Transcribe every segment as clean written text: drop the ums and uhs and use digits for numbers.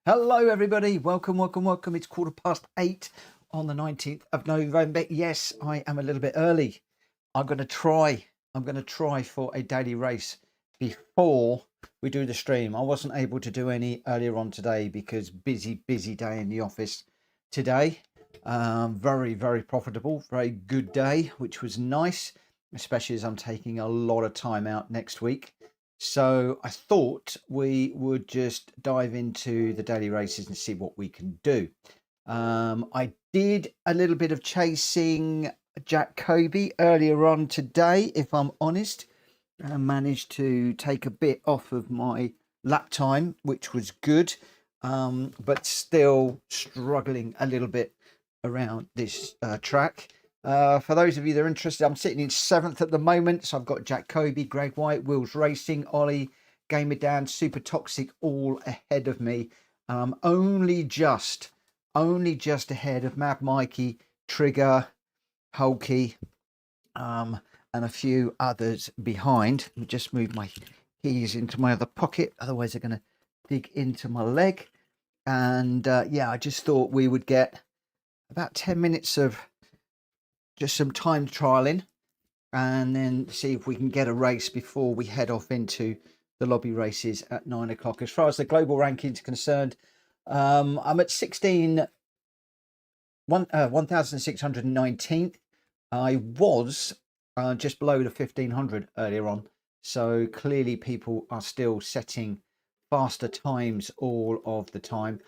Hello everybody, welcome. It's 8:15 on the 19th of November. Yes, I am a little bit early. I'm going to try for a daily race before we do the stream. I wasn't able to do any earlier on today because busy day in the office today. Very profitable, very good day, which was nice, especially as I'm taking a lot of time out next week. So I thought we would just dive into the daily races and see what we can do. I did a little bit of chasing Jack Kobe earlier on today, if I'm honest. I managed to take a bit off of my lap time, which was good, but still struggling a little bit around this track. For those of you that are interested, I'm sitting in 7th at the moment. So I've got Jack Kobe, Greg White, Wills Racing, Ollie, Gamer Dan, Super Toxic, all ahead of me. Only just ahead of Mad Mikey, Trigger, Hulky, and a few others behind. Let me just move my keys into my other pocket, otherwise they're going to dig into my leg. And yeah, I just thought we would get about 10 minutes of just some time trialing and then see if we can get a race before we head off into the lobby races at 9 o'clock. As far as the global rankings are concerned, I'm at 1,619th. I was just below the 1,500 earlier on. So clearly people are still setting faster times all of the time.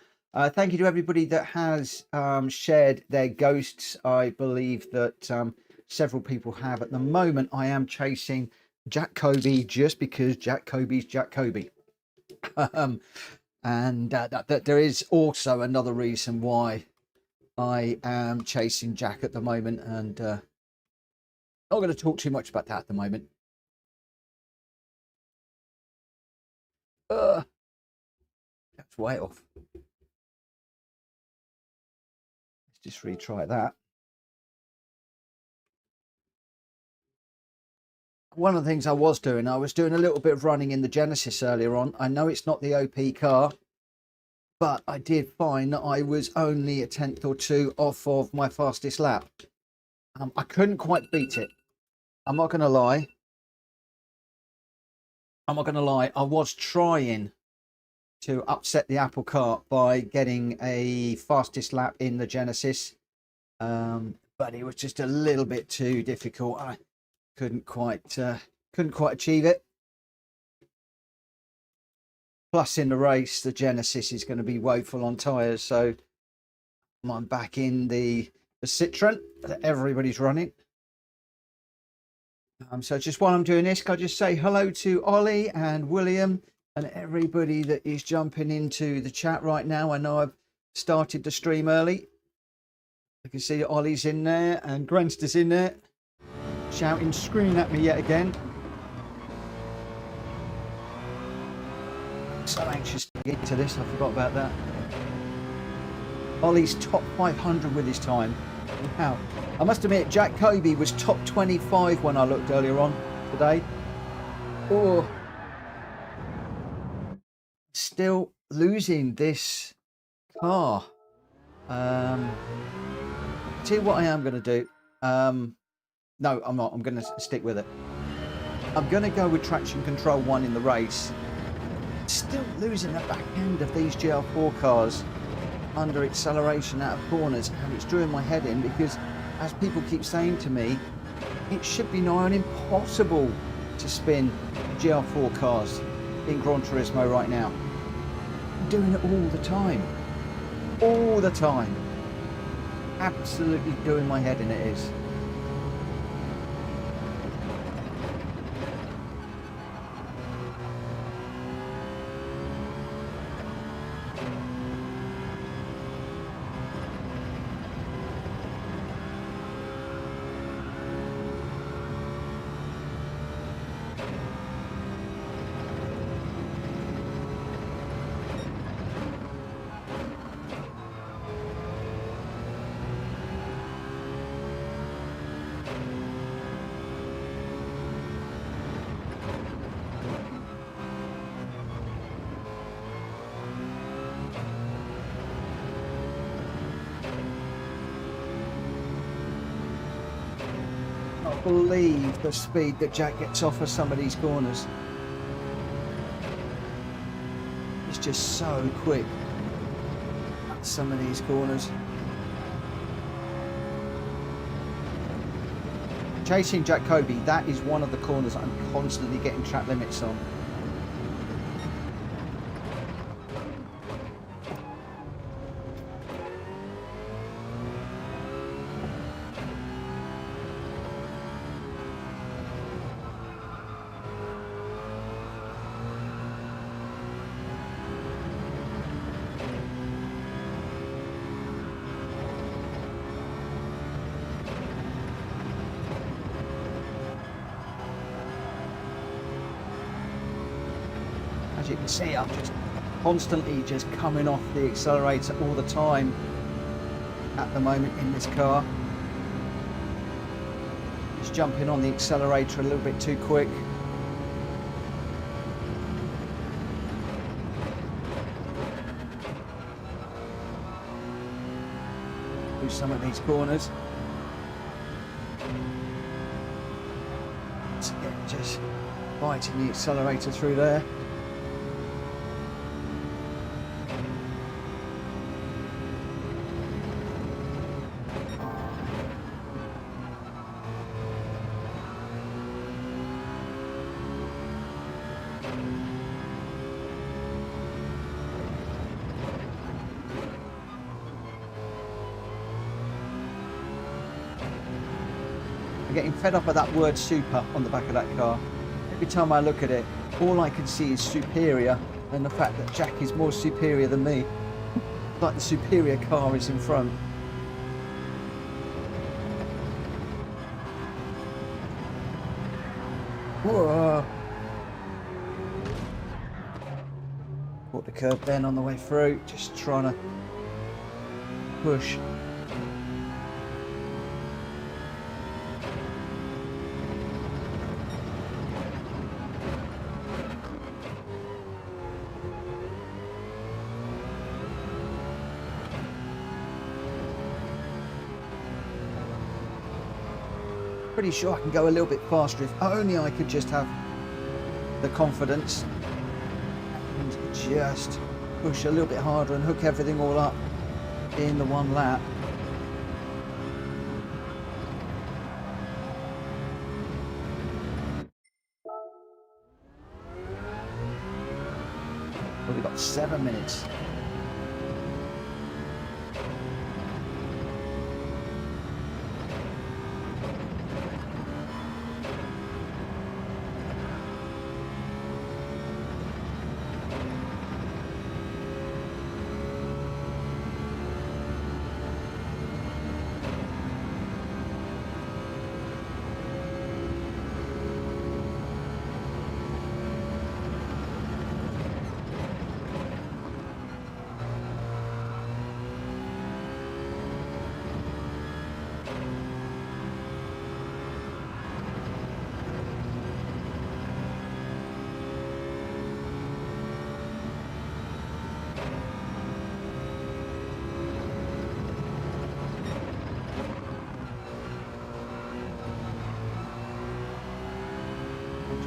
Thank you to everybody that has shared their ghosts. I believe that several people have. At the moment, I am chasing Jack Kobe just because Jack Kobe's Jack Kobe. And there is also another reason why I am chasing Jack at the moment. And not going to talk too much about that at the moment. That's way off. Just retry that. One of the things I was doing a little bit of running in the Genesis earlier on. I know it's not the OP car, but I did find that I was only a tenth or two off of my fastest lap. I couldn't quite beat it. I'm not going to lie. I was trying to upset the apple cart by getting a fastest lap in the Genesis, but it was just a little bit too difficult. I couldn't quite achieve it. Plus in the race the Genesis is going to be woeful on tyres, so I'm back in the Citroen that everybody's running. So just while I'm doing this, can I just say hello to Ollie and William and everybody that is jumping into the chat right now. I know I've started the stream early. I can see Ollie's in there and Grenster's in there, shouting, screaming at me yet again. So anxious to get to this, I forgot about that. Ollie's top 500 with his time. Wow. I must admit, Jack Kobe was top 25 when I looked earlier on today. Oh. Still losing this car. Tell you what I am going to do. No, I'm not. I'm going to stick with it. I'm going to go with traction control 1 in the race. Still losing the back end of these GL4 cars under acceleration out of corners, and it's doing my head in because, as people keep saying to me, it should be nigh on impossible to spin GL4 cars in Gran Turismo right now. I'm doing it all the time. Absolutely doing my head in, it is. believe the speed that Jack gets off of some of these corners. It's just so quick at some of these corners. Chasing Jack Kobe, that is one of the corners I'm constantly getting track limits on. As you can see, I'm just constantly just coming off the accelerator all the time at the moment in this car. Just jumping on the accelerator a little bit too quick. Through some of these corners. So yeah, just biting the accelerator through there. Getting fed up of that word super on the back of that car. Every time I look at it, all I can see is superior, and the fact that Jack is more superior than me. Like the superior car is in front. Whoa. Caught the curb then on the way through, just trying to push. Pretty sure I can go a little bit faster if only I could just have the confidence and just push a little bit harder and hook everything all up in the one lap. Well, we've got 7 minutes.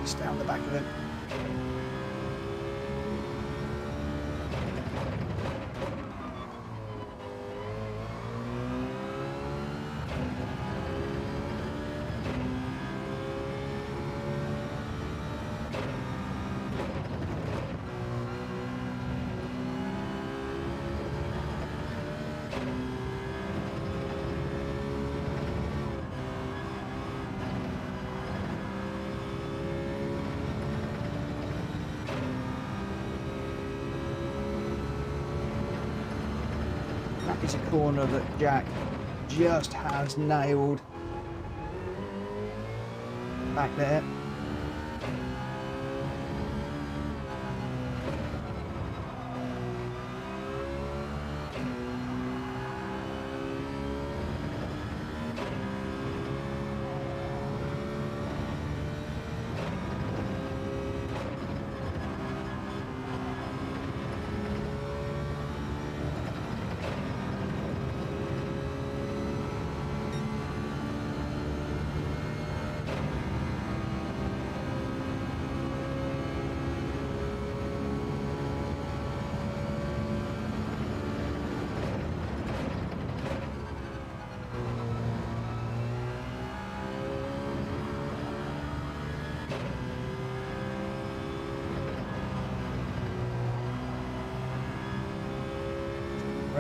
Just down the back of it. Is a corner that Jack just has nailed back there.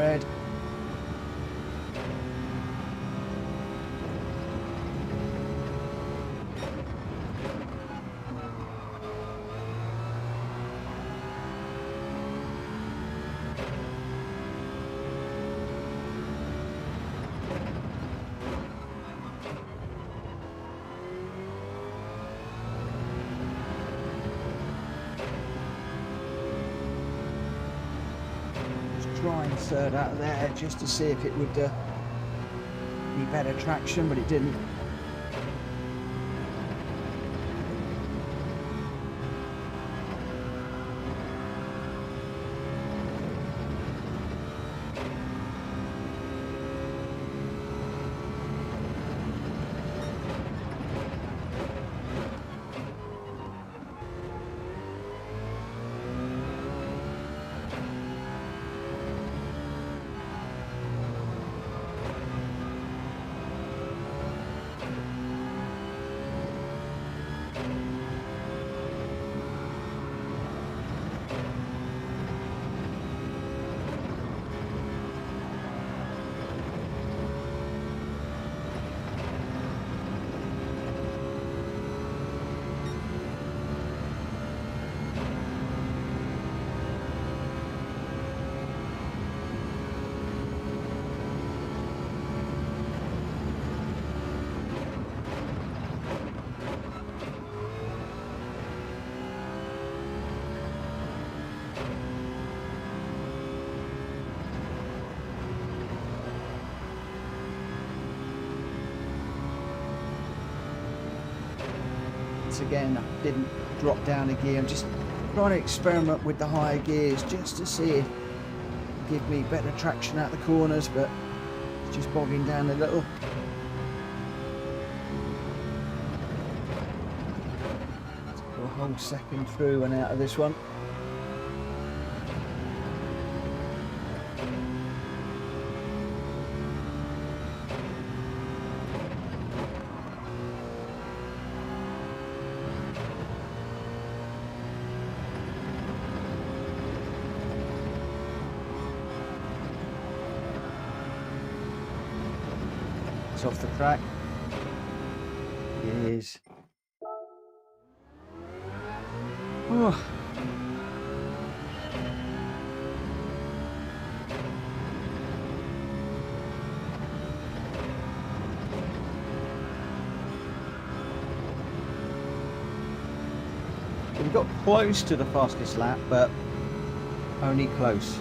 Red. Try and third out there just to see if it would be better traction, but it didn't. Again, I didn't drop down a gear. I'm just trying to experiment with the higher gears just to see if it give me better traction out the corners, but it's just bogging down a little. Let's go a whole second through and out of this one. Off the track is we got close to the fastest lap, but only close.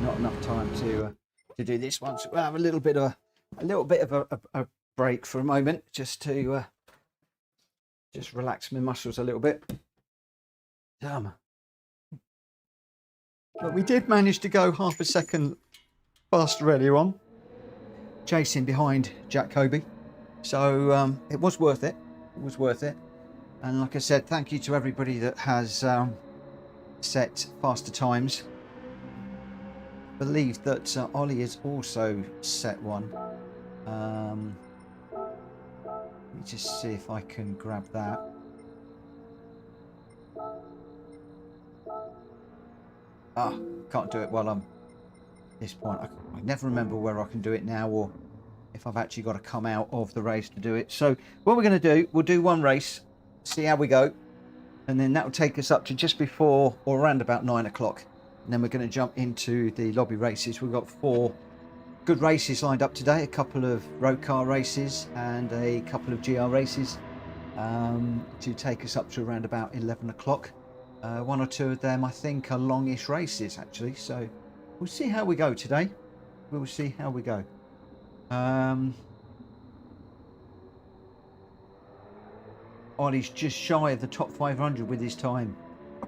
Not enough time to do this one, so we'll have a little bit of a break for a moment, just to just relax my muscles a little bit. But we did manage to go half a second faster earlier on, chasing behind Jack Kobe, so it was worth it. It was worth it. And like I said, thank you to everybody that has set faster times. I believe that Ollie has also set one. Let me just see if I can grab that. Can't do it while I'm at this point. I never remember where I can do it now, or if I've actually got to come out of the race to do it. So what we're going to do, we'll do one race, see how we go, and then that will take us up to just before or around about 9 o'clock. And then we're going to jump into the lobby races. We've got 4 good races lined up today, a couple of road car races and a couple of GR races to take us up to around about 11 o'clock. 1 or 2 of them I think are longish races actually, so we'll see how we go today. We'll see how we go. Ollie's just shy of the top 500 with his time.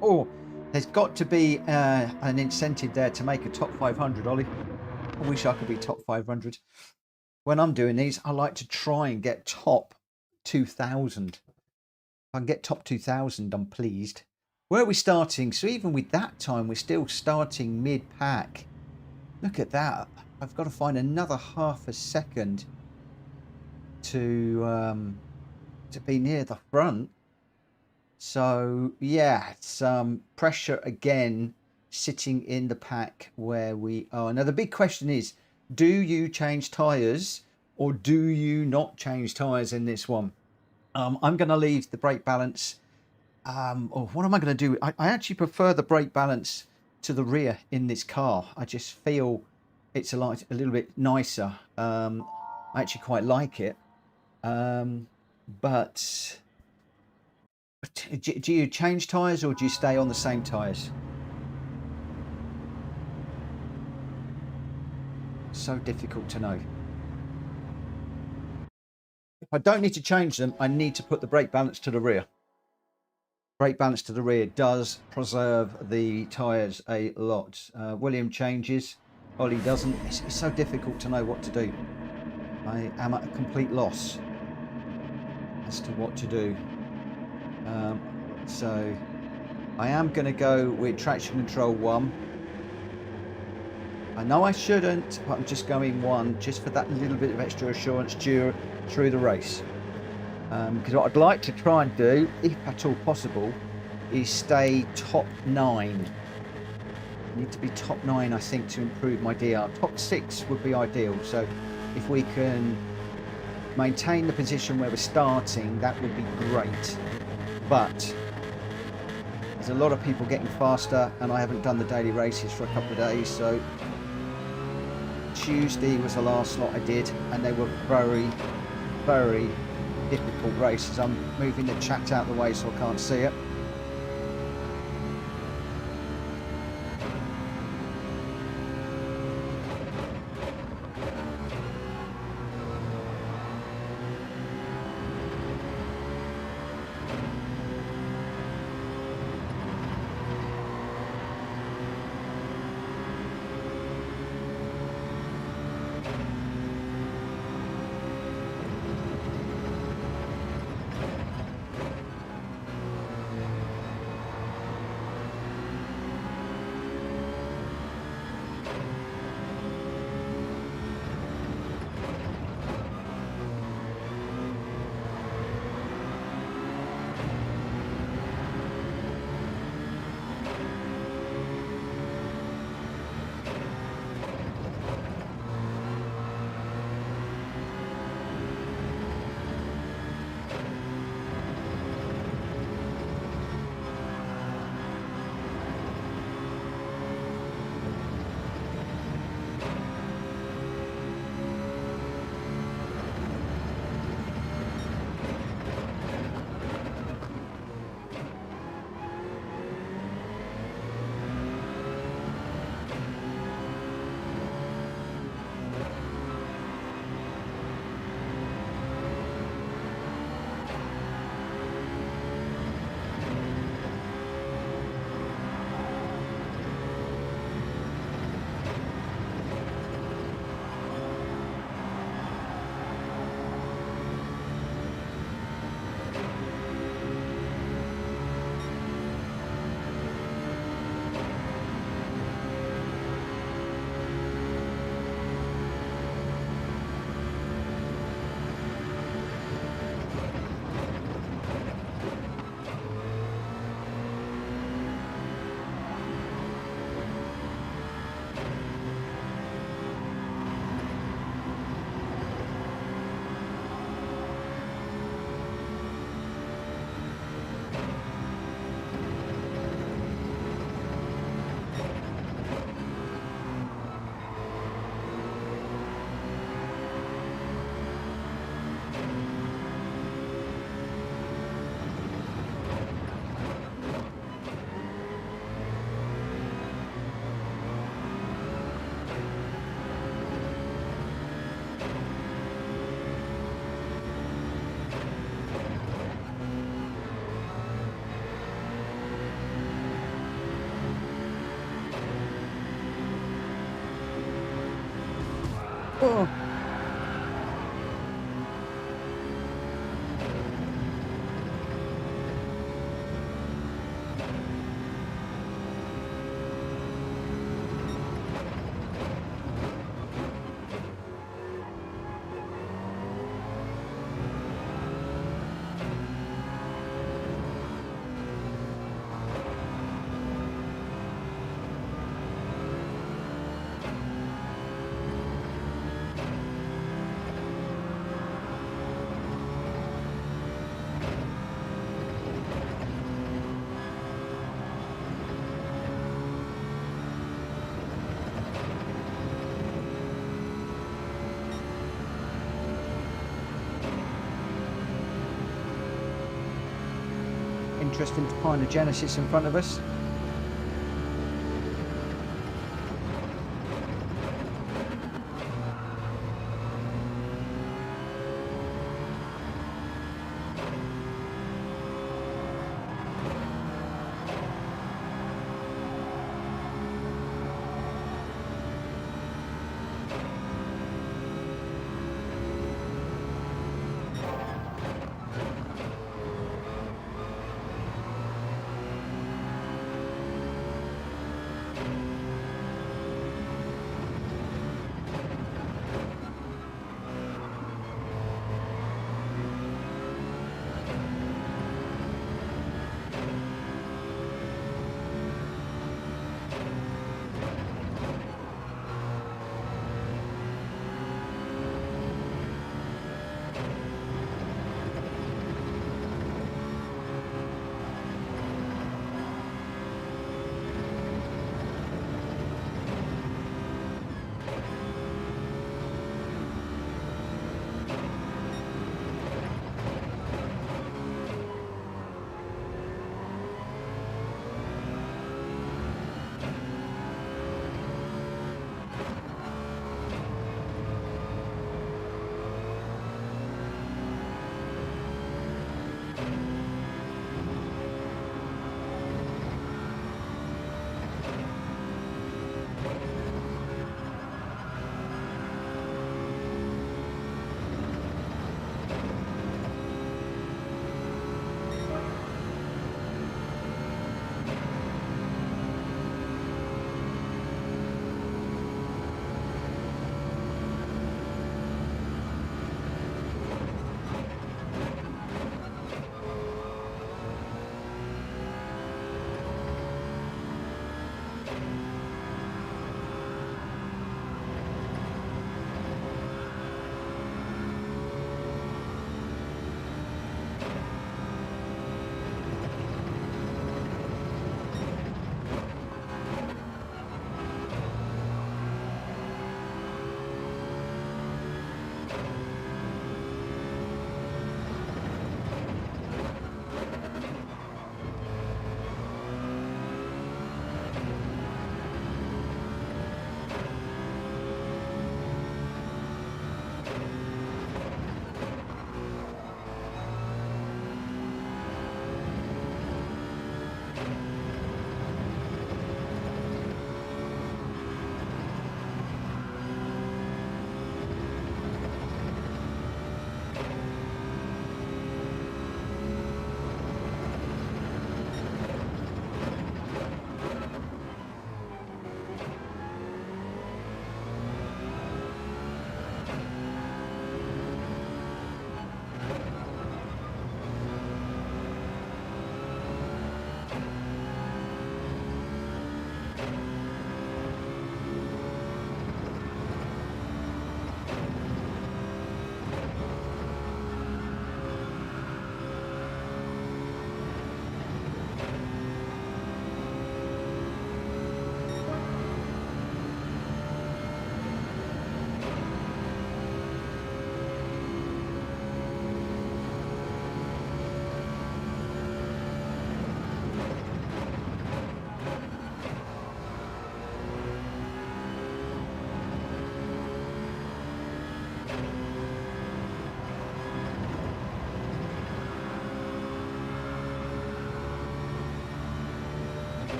Oh, there's got to be an incentive there to make a top 500, Ollie. I wish I could be top 500. When I'm doing these, I like to try and get top 2,000. If I can get top 2,000, I'm pleased. Where are we starting? So even with that time, we're still starting mid-pack. Look at that. I've got to find another half a second to be near the front. So yeah, some pressure again sitting in the pack where we are. Now the big question is, do you change tyres or do you not change tyres in this one? I'm going to leave the brake balance. Or what am I going to do? I actually prefer the brake balance to the rear in this car. I just feel it's a little bit nicer. I actually quite like it. But do you change tyres or do you stay on the same tyres? So difficult to know. If I don't need to change them, I need to put the brake balance to the rear. Brake balance to the rear does preserve the tyres a lot. William changes, Ollie doesn't. It's so difficult to know what to do. I am at a complete loss as to what to do. So I am going to go with traction control 1. I know I shouldn't, but I'm just going 1 just for that little bit of extra assurance through the race. Because what I'd like to try and do, if at all possible, is stay top 9. I need to be top 9, I think, to improve my DR. Top 6 would be ideal. So if we can maintain the position where we're starting, that would be great. But there's a lot of people getting faster, and I haven't done the daily races for a couple of days. So Tuesday was the last slot I did, and they were very, very difficult races. I'm moving the chat out of the way so I can't see it. Oh. interesting kind of Genesis in front of us.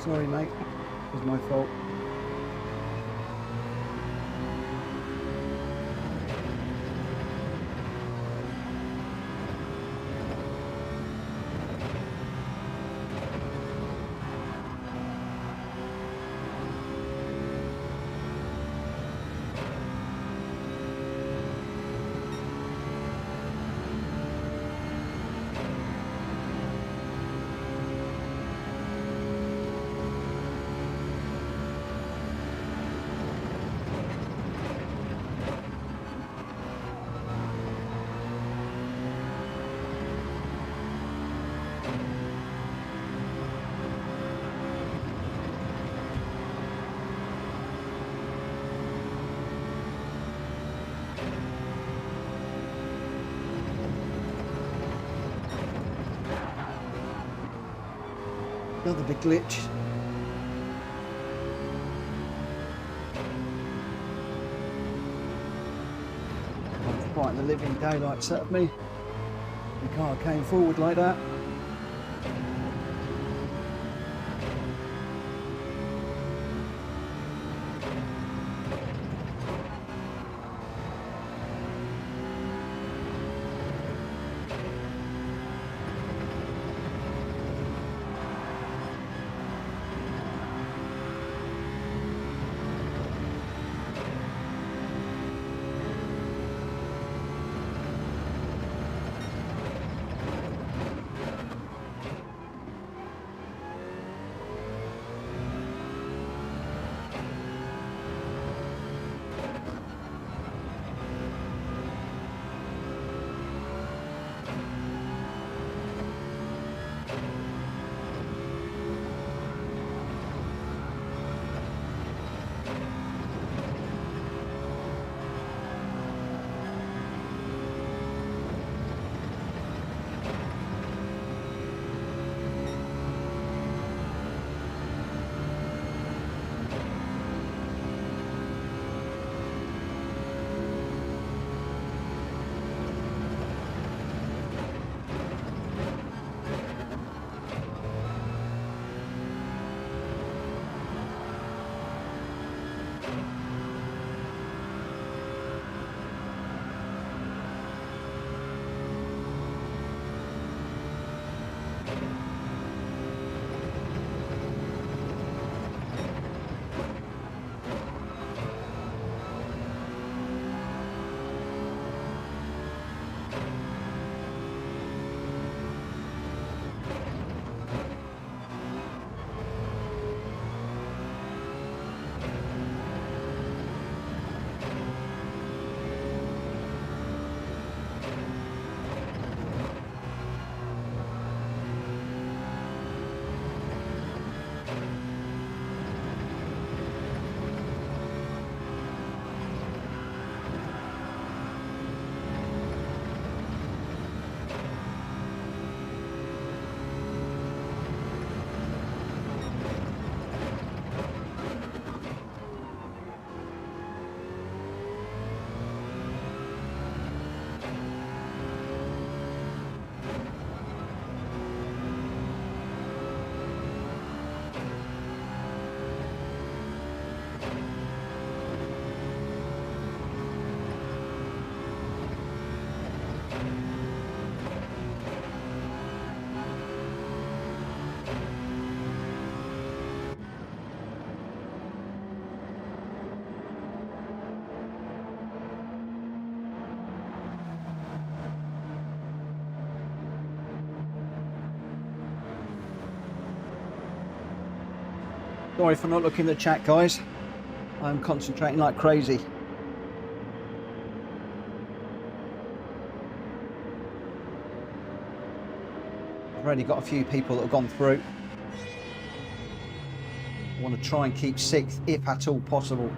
Sorry, mate. It was my fault. Another big glitch. I'm fighting the living daylights out of me. The car came forward like that. Sorry for not looking at the chat, guys. I'm concentrating like crazy. I've already got a few people that have gone through. I want to try and keep sixth, if at all possible.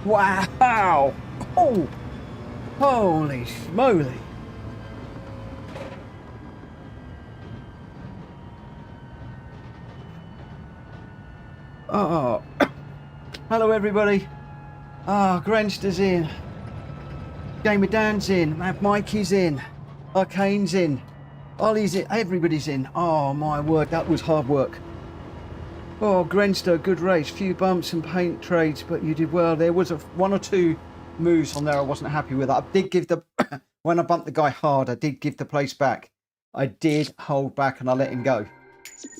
Wow! Oh, holy smoly! Oh, hello everybody. Grenster's in. Gamer Dan's in. Mikey's in. Arcane's in. Ollie's in. Everybody's in. Oh my word, that was hard work. Oh, Grenster, good race. Few bumps and paint trades, but you did well. There was one or two moves on there I wasn't happy with. I did give the when I bumped the guy hard, I did give the place back. I did hold back and I let him go.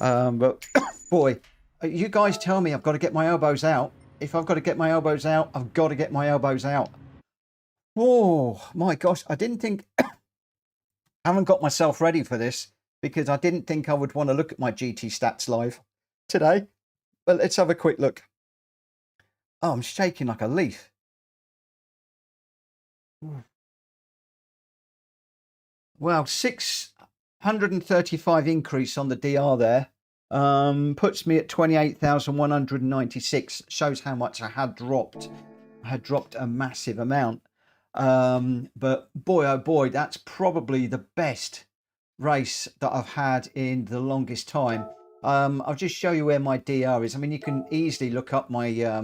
But boy, you guys tell me I've got to get my elbows out. If I've got to get my elbows out, I've got to get my elbows out. Oh my gosh, I didn't think I haven't got myself ready for this because I didn't think I would want to look at my GT stats live today. But let's have a quick look. Oh, I'm shaking like a leaf. Well, 635 increase on the DR there. Puts me at 28,196. Shows how much I had dropped. I had dropped a massive amount. But boy, oh boy, that's probably the best race that I've had in the longest time. I'll just show you where my DR is. I mean, you can easily look up my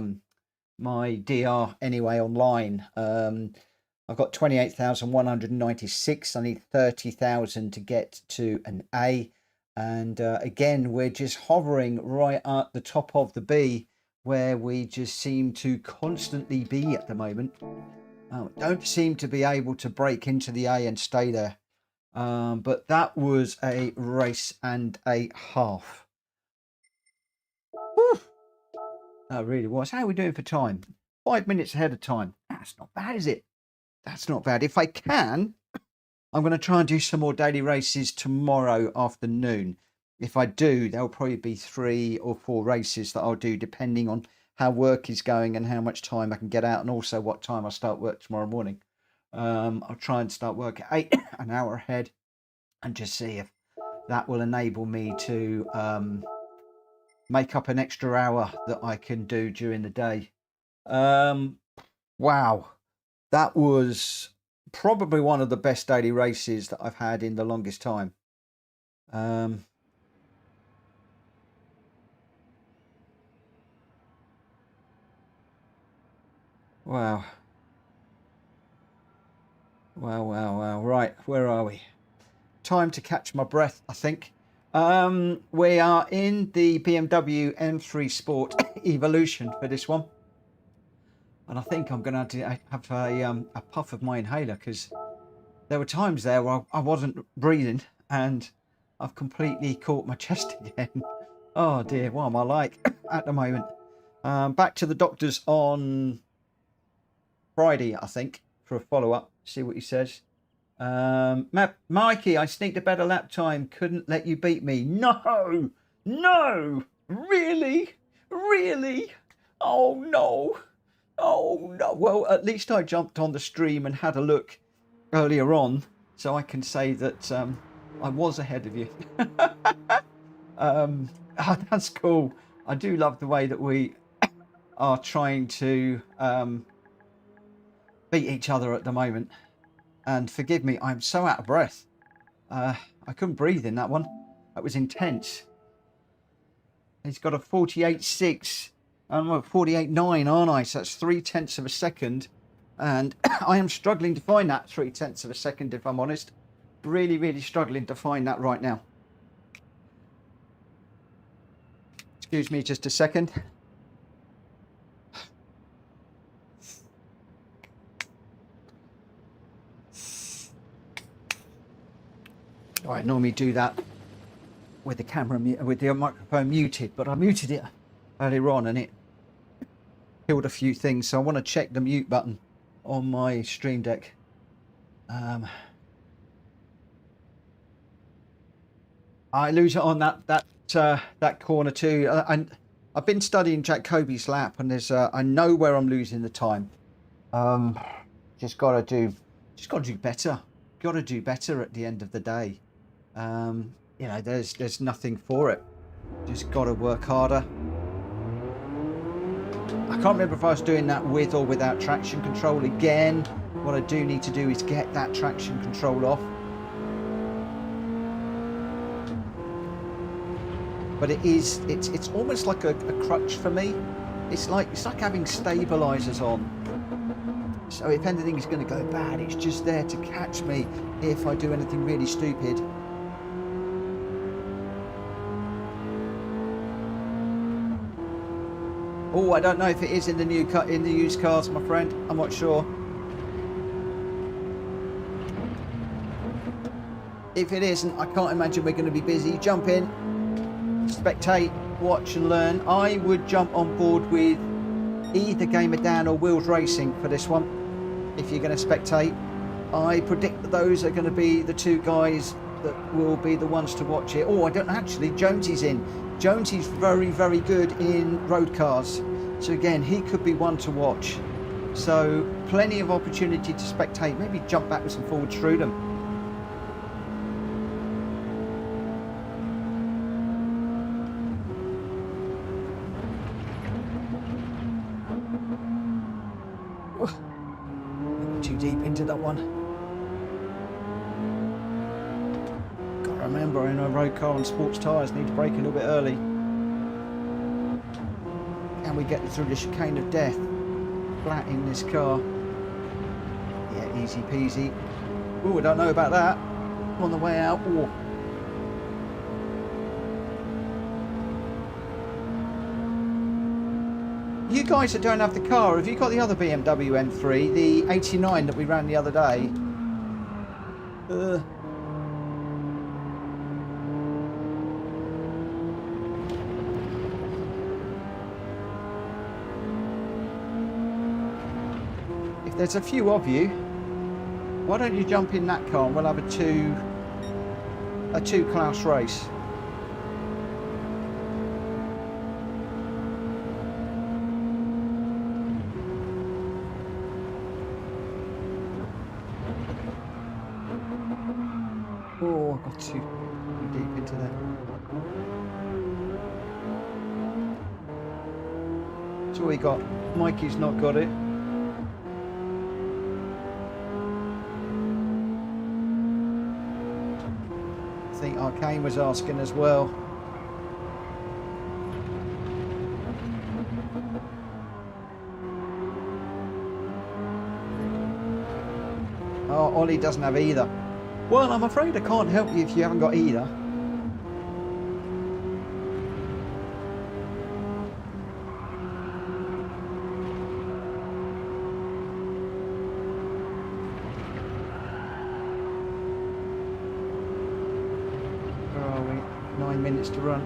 my DR anyway online. I've got 28,196. I need 30,000 to get to an A. And again, we're just hovering right at the top of the B, where we just seem to constantly be at the moment. Don't seem to be able to break into the A and stay there. But that was a race and a half. Whew. That really was. How are we doing for time? 5 minutes ahead of time. That's not bad, is it? That's not bad. If I can, I'm going to try and do some more daily races tomorrow afternoon. If I do, there'll probably be 3 or 4 races that I'll do, depending on how work is going and how much time I can get out, and also what time I start work tomorrow morning. I'll try and start work at 8, an hour ahead, and just see if that will enable me to make up an extra hour that I can do during the day. Wow, that was probably one of the best daily races that I've had in the longest time. Wow. Wow. Right, where are we? Time to catch my breath, I think. We are in the BMW M3 Sport Evolution for this one. And I think I'm going to have a puff of my inhaler, because there were times there where I wasn't breathing and I've completely caught my chest again. Oh dear, what am I like at the moment? Back to the doctor's on Friday, I think, for a follow-up. See what he says. Mikey, I sneaked a better lap time. Couldn't let you beat me. No, really. Oh no. Well, at least I jumped on the stream and had a look earlier on, so I can say that I was ahead of you. That's cool. I do love the way that we are trying to beat each other at the moment. And forgive me, I'm so out of breath. I couldn't breathe in that one. That was intense. He's got a 48.6. I'm at 48.9, aren't I? So that's 0.3 of a second. And I am struggling to find that 0.3 of a second, if I'm honest. Really struggling to find that right now. Excuse me just a second. I normally do that with the camera, with the microphone muted, but I muted it earlier on and it killed a few things. So I want to check the mute button on my Stream Deck. I lose it on that corner too. I've been studying Jack Kobe's lap, and there's I know where I'm losing the time. Just gotta do better. Got to do better at the end of the day. You know, there's nothing for it. Just got to work harder. I can't remember if I was doing that with or without traction control. Again, what I do need to do is get that traction control off. But it's almost like a crutch for me. It's like having stabilizers on. So if anything is going to go bad, it's just there to catch me if I do anything really stupid. Oh, I don't know if it is in the used cars, my friend. I'm not sure. If it isn't, I can't imagine we're going to be busy. Jump in, spectate, watch and learn. I would jump on board with either Gamer Dan or Wheels Racing for this one. If you're going to spectate, I predict that those are going to be the two guys that will be the ones to watch it. Oh, I don't actually. Jonesy's in. Jonesy's very, very good in road cars. So again, he could be one to watch. So plenty of opportunity to spectate. Maybe jump backwards and forwards through them. Too deep into that one. Gotta remember, in a road car and sports tyres need to brake a little bit early. And we get through the chicane of death flat in this car. Yeah, easy peasy. Oh, I don't know about that. On the way out. Ooh. You guys that don't have the car, have you got the other BMW M3, the 89 that we ran the other day? If there's a few of you, why don't you jump in that car and we'll have a two-class race. Oh, I got too deep into that. So we got Mikey's not got it. I think Arcane was asking as well. Oh, Ollie doesn't have either. Well, I'm afraid I can't help you if you haven't got either. Where are we? 9 minutes to run.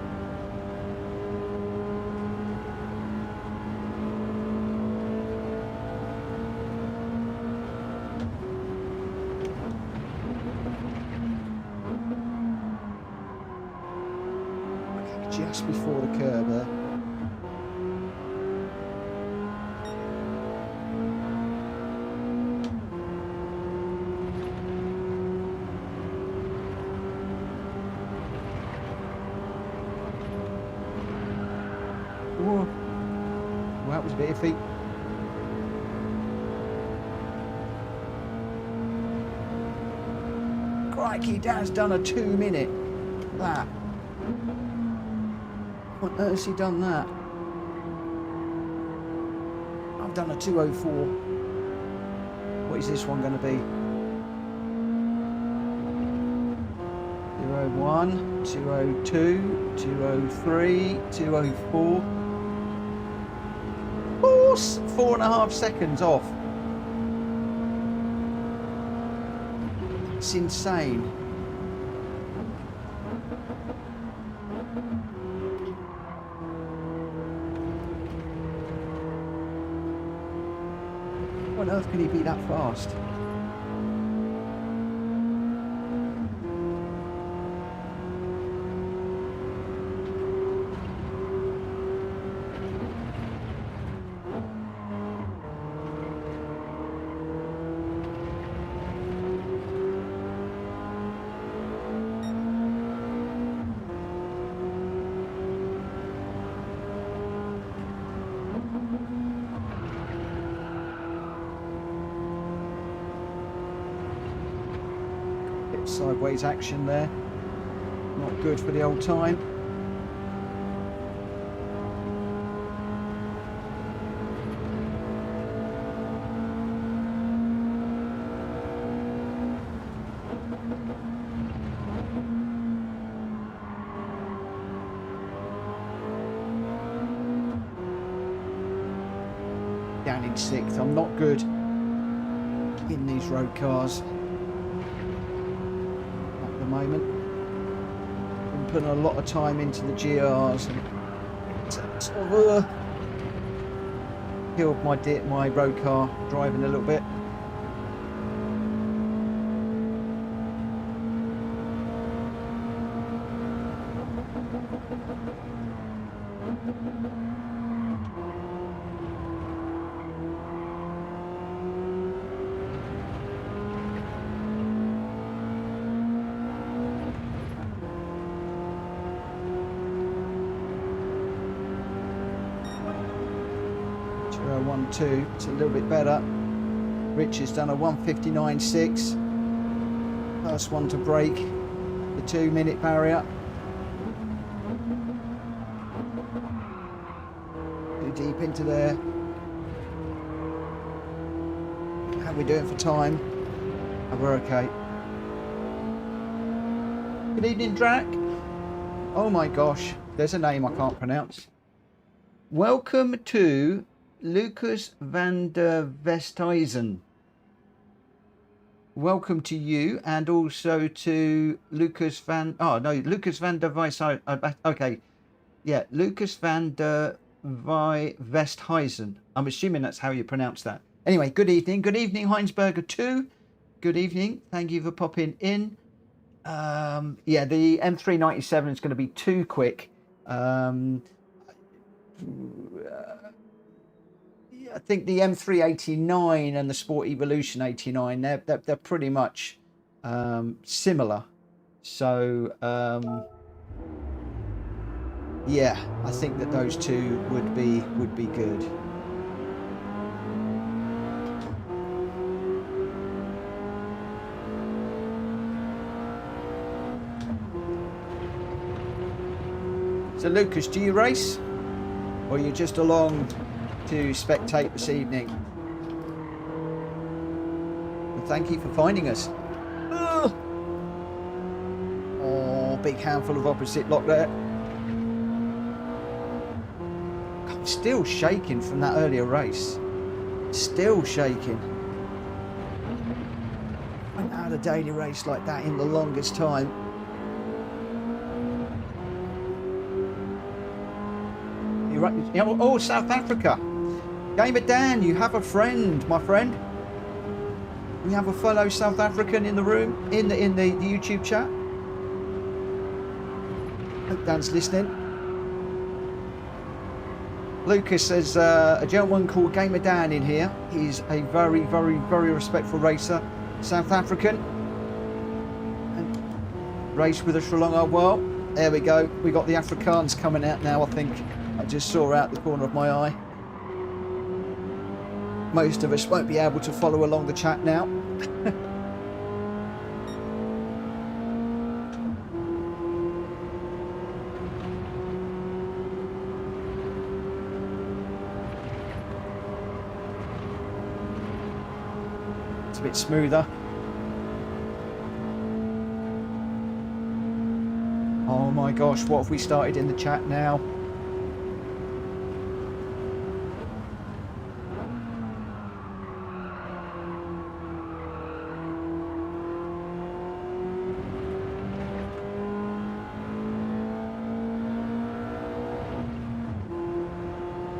Just before the curb there. Whoa. Well, that was a bit iffy. Crikey, Dan's done a 2-minute lap. What on earth has he done that? I've done a 2:04. What is this one going to be? 2:01, 2:02, 2:03, 2:04. Oh, 4.5 seconds off. It's insane. What on earth can he be that fast? Sideways action there. Not good for the old time. Down in 6th. I'm not good in these road cars at the moment. Been putting a lot of time into the GRs and sort of killed my road car driving a little bit. It's a little bit better. Rich has done a 1:59.6. First one to break the 2-minute barrier. Too deep into there. How are we doing for time? Oh, we're okay. Good evening, Drac. Oh my gosh, there's a name I can't pronounce. Welcome to Lucas van der Westhuizen. Welcome to you, and also to Lucas van... Oh, no, Lucas van der Westhuizen. Okay. Yeah, Lucas van der Westhuizen. I'm assuming that's how you pronounce that. Anyway, good evening. Good evening, Heinsberger 2. Good evening. Thank you for popping in. Yeah, the M397 is going to be too quick. I think the M389 and the Sport Evolution 89, they're pretty much similar. So yeah, I think that those two would be good. So Lucas, do you race, or are you just along to spectate this evening? And thank you for finding us. Ugh. Oh, big handful of opposite lock there. I'm still shaking from that earlier race. Still shaking. I haven't had a daily race like that in the longest time. Oh, South Africa. Gamer Dan, you have a friend, my friend. We have a fellow South African in the room, in the YouTube chat. Hope Dan's listening. Lucas says a gentleman called Gamer Dan in here. He's a very, very, very respectful racer, South African, and raced with us for a long old while. There we go. We got the Afrikaans coming out now, I think. I just saw out the corner of my eye. Most of us won't be able to follow along the chat now. It's a bit smoother. Oh my gosh, what have we started in the chat now?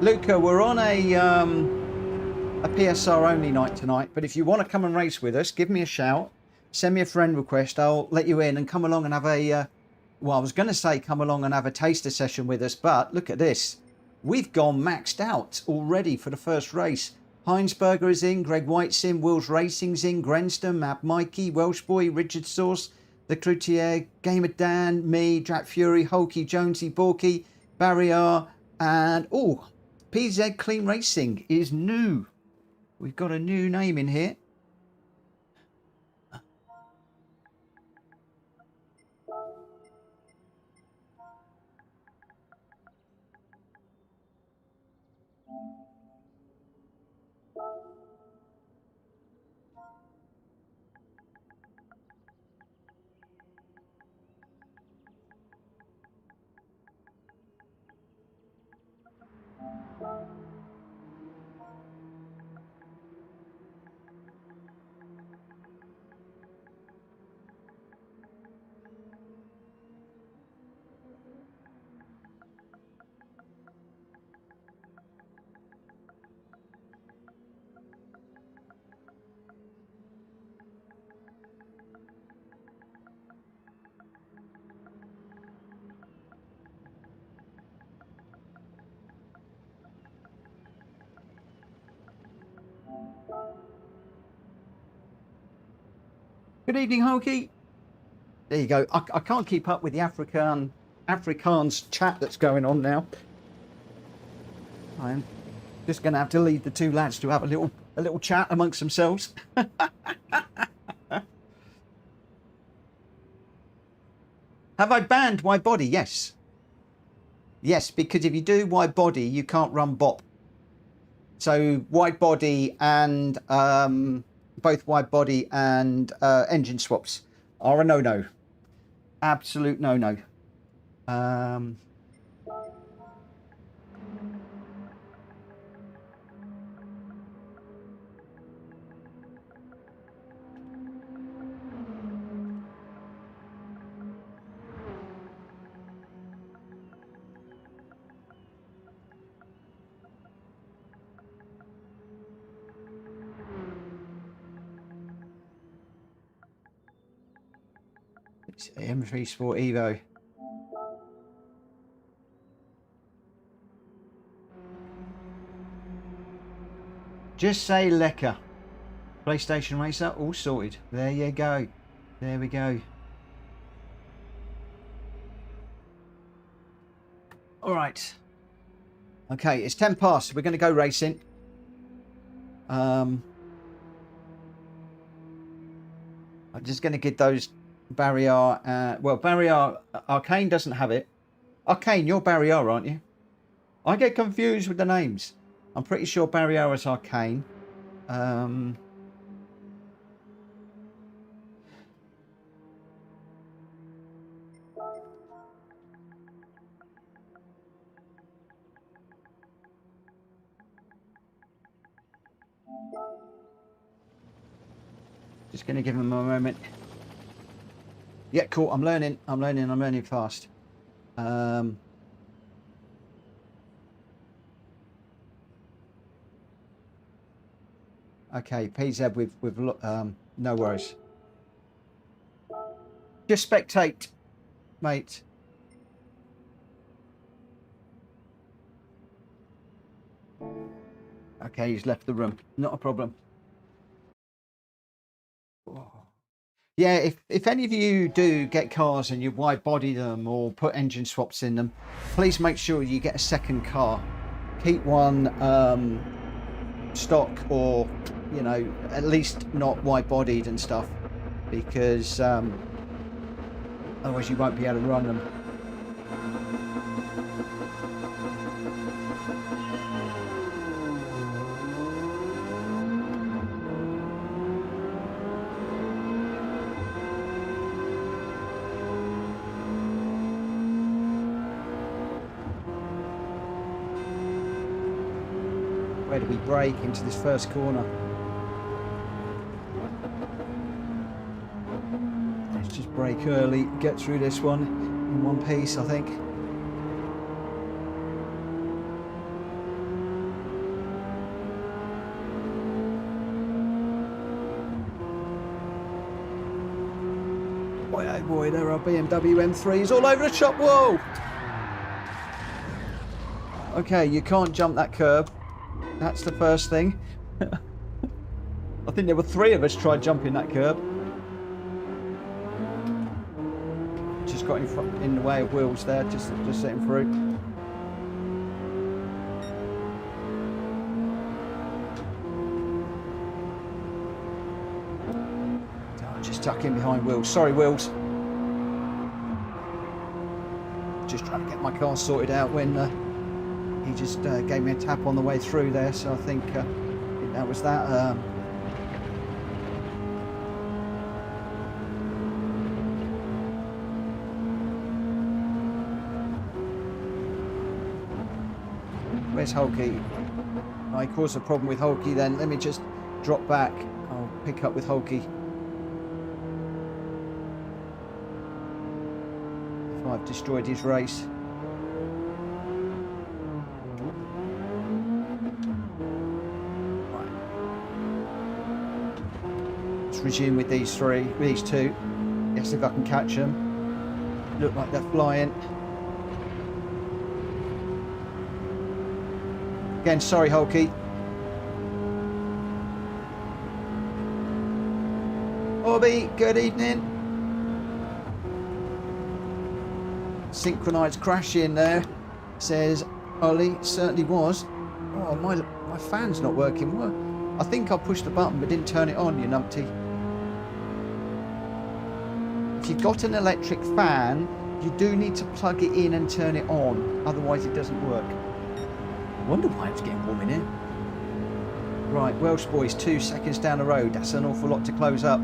Luca, we're on a PSR only night tonight, but if you want to come and race with us, give me a shout, send me a friend request, I'll let you in and come along and have a, well, I was going to say come along and have a taster session with us, but look at this. We've gone maxed out already for the first race. Heinsberger is in, Greg White's in, Wills Racing's in, Grenston, Map Mikey, Welsh Boy, Richard Sauce, The Cloutier, Gamer Dan, me, Jack Fury, Hulky, Jonesy, Borky, Barrier, and, oh, PZ Clean Racing is new. We've got a new name in here. Good evening, Hokie. There you go. I can't keep up with the Afrikaans chat that's going on now. I'm just going to have to leave the two lads to have a little chat amongst themselves. Have I banned wide body? Yes. Yes, because if you do wide body, you can't run BOP. So wide body and both wide body and engine swaps are a no-no. Absolute no-no. It's M3 Sport Evo. Just say lekker. PlayStation Racer, all sorted. There you go. There we go. All right. Okay, it's 10 past. We're going to go racing. I'm just going to get those Barrier. Well, Barrier. Arcane doesn't have it. Arcane, you're Barrier, aren't you? I get confused with the names. I'm pretty sure Barrier is Arcane. Just going to give him a moment. Yeah, cool. I'm learning fast. Okay, PZ with no worries. Just spectate, mate. Okay, he's left the room. Not a problem. Yeah, if any of you do get cars and you wide body them or put engine swaps in them, please make sure you get a second car. Keep one stock, or you know, at least not wide bodied and stuff, because otherwise you won't be able to run them. Where do we brake into this first corner? Let's just brake early, get through this one in one piece, I think. Boy, oh boy, there are BMW M3s all over the shop. Whoa! Okay, you can't jump that curb. That's the first thing. I think there were 3 of us tried jumping that curb. Just got in the way of wheels there, just setting through. Oh, just tuck in behind wheels. Sorry, wheels. Just trying to get my car sorted out when he just gave me a tap on the way through there, so I think that was that. Where's Hulky? I caused a problem with Hulky then. Let me just drop back. I'll pick up with Hulky. If I've destroyed his race. Resume with these 2. Yes, if I can catch them. Look like they're flying. Again, sorry, Hulky. Oh, Bobby, good evening. Synchronized crash in there, says Ollie. Certainly was. Oh, my fan's not working. Well, I think I pushed the button but didn't turn it on, you numpty. If you've got an electric fan, you do need to plug it in and turn it on, otherwise it doesn't work. I wonder why it's getting warm in here. Right, Welsh boys, 2 seconds down the road. That's an awful lot to close up.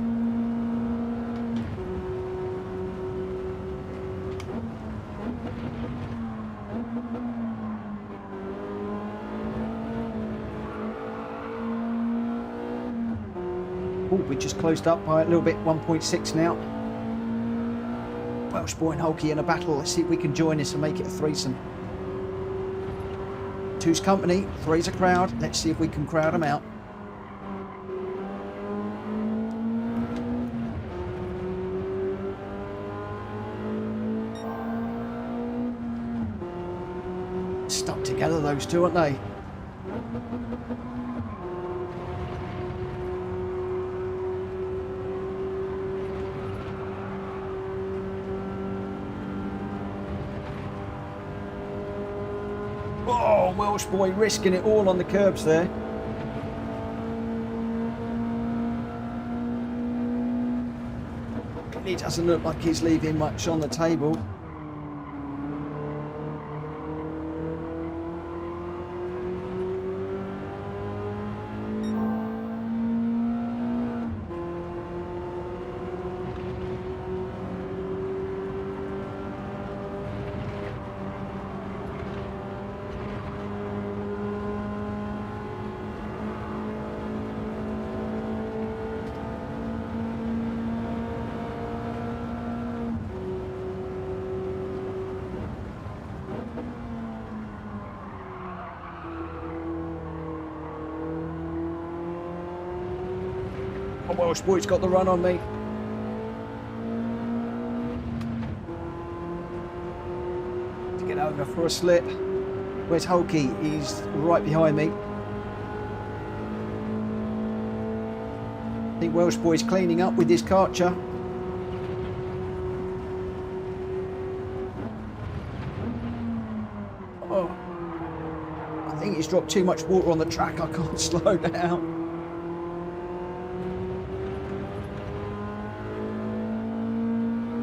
Oh, we just closed up by a little bit, 1.6 now. Welsh boy and Hulky in a battle. Let's see if we can join this and make it a threesome. 2's company, 3's a crowd. Let's see if we can crowd them out. Stuck together, those two, aren't they? Oh, Welsh boy risking it all on the curbs there. It doesn't look like he's leaving much on the table. Oh, Welsh boy's got the run on me. To get over for a slip. Where's Hulky? He's right behind me. I think Welsh boy's cleaning up with his Karcher. Oh, I think he's dropped too much water on the track. I can't slow down.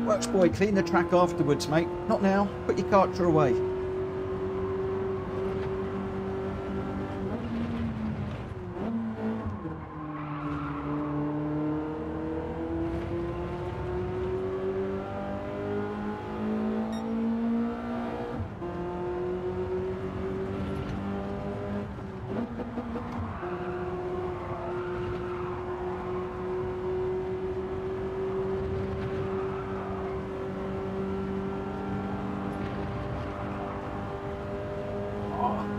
Welsh boy, clean the track afterwards, mate. Not now. Put your Karcher away.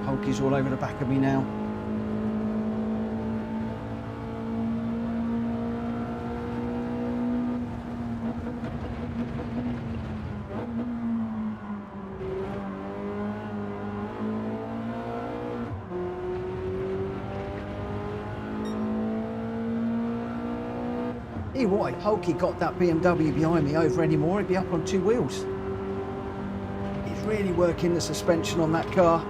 Hulky's all over the back of me now. Hey, why? Hulky got that BMW behind me over anymore, he'd be up on 2 wheels. He's really working the suspension on that car.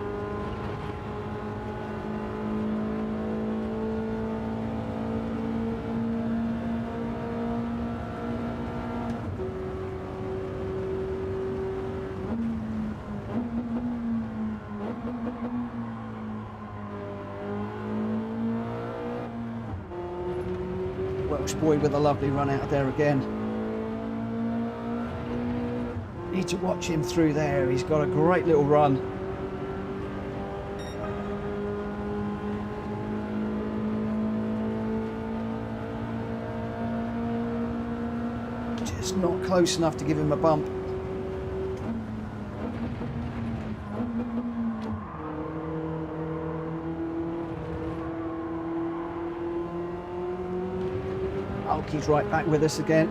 Welsh boy with a lovely run out there again. Need to watch him through there. He's got a great little run. Just not close enough to give him a bump. Hulky's right back with us again.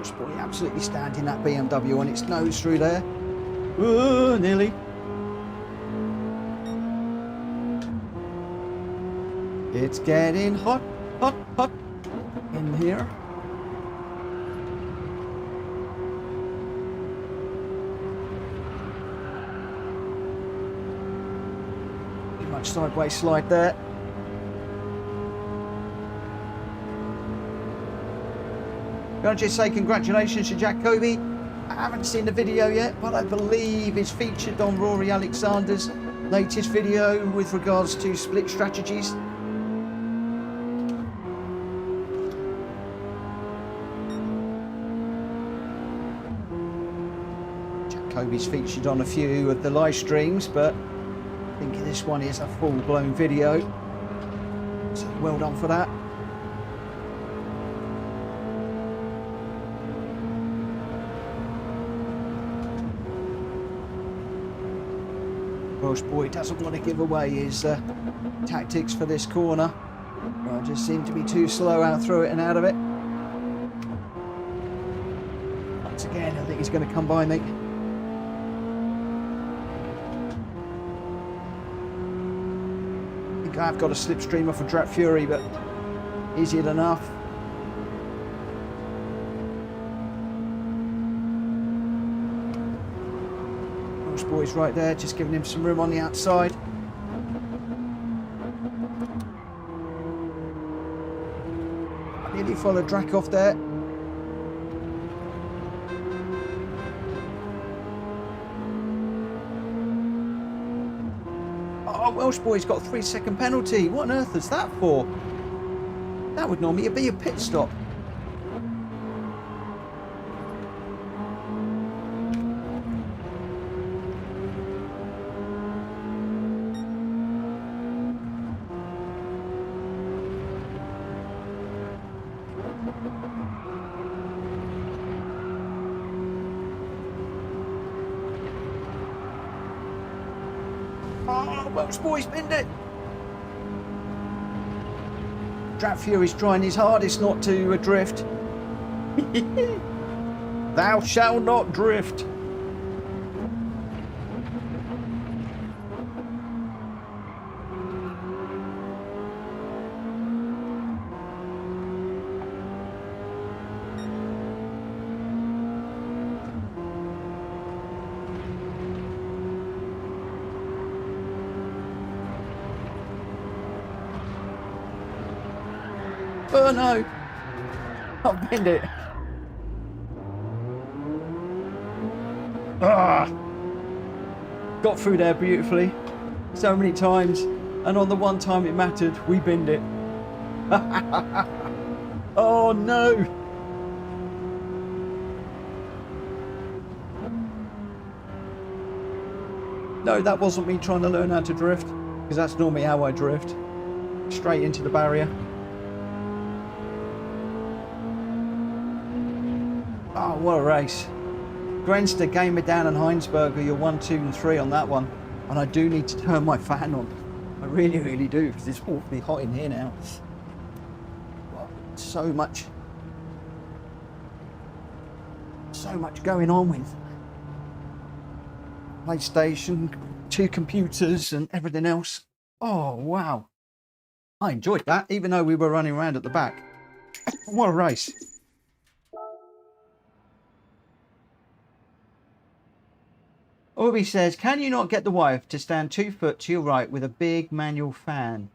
Just boy, absolutely standing that BMW on its nose through there. Oh, nearly. It's getting hot, hot, hot in here. Too much sideways slide there. Can I just say congratulations to Jack Kobe? I haven't seen the video yet, but I believe it's featured on Rory Alexander's latest video with regards to split strategies. Jack Kobe's featured on a few of the live streams, but I think this one is a full-blown video. So well done for that. Welsh boy doesn't want to give away his tactics for this corner. I just seem to be too slow out through it and out of it. Once again, I think he's going to come by me. I think I've got a slipstream off a Drat Fury, but is it enough? Boys right there, just giving him some room on the outside. Nearly followed Drac off there. Oh, Welsh boy's got a 3-second penalty. What on earth is that for? That would normally be a pit stop. Oh, Welsh boy's binned it. Drat Fury's trying his hardest not to drift. Thou shalt not drift. Oh no, I've binned it. Ah, got through there beautifully so many times, and on the one time it mattered, we binned it. Oh no. No, that wasn't me trying to learn how to drift, because that's normally how I drift. Straight into the barrier. Oh, what a race. Grenster, Gamer Dan and Heinsberger, you're 1, 2 and 3 on that one. And I do need to turn my fan on. I really, really do, because it's awfully hot in here now. Well, so much going on with PlayStation, 2 computers and everything else. Oh, wow. I enjoyed that, even though we were running around at the back. What a race. Orby says, can you not get the wife to stand 2 foot to your right with a big manual fan?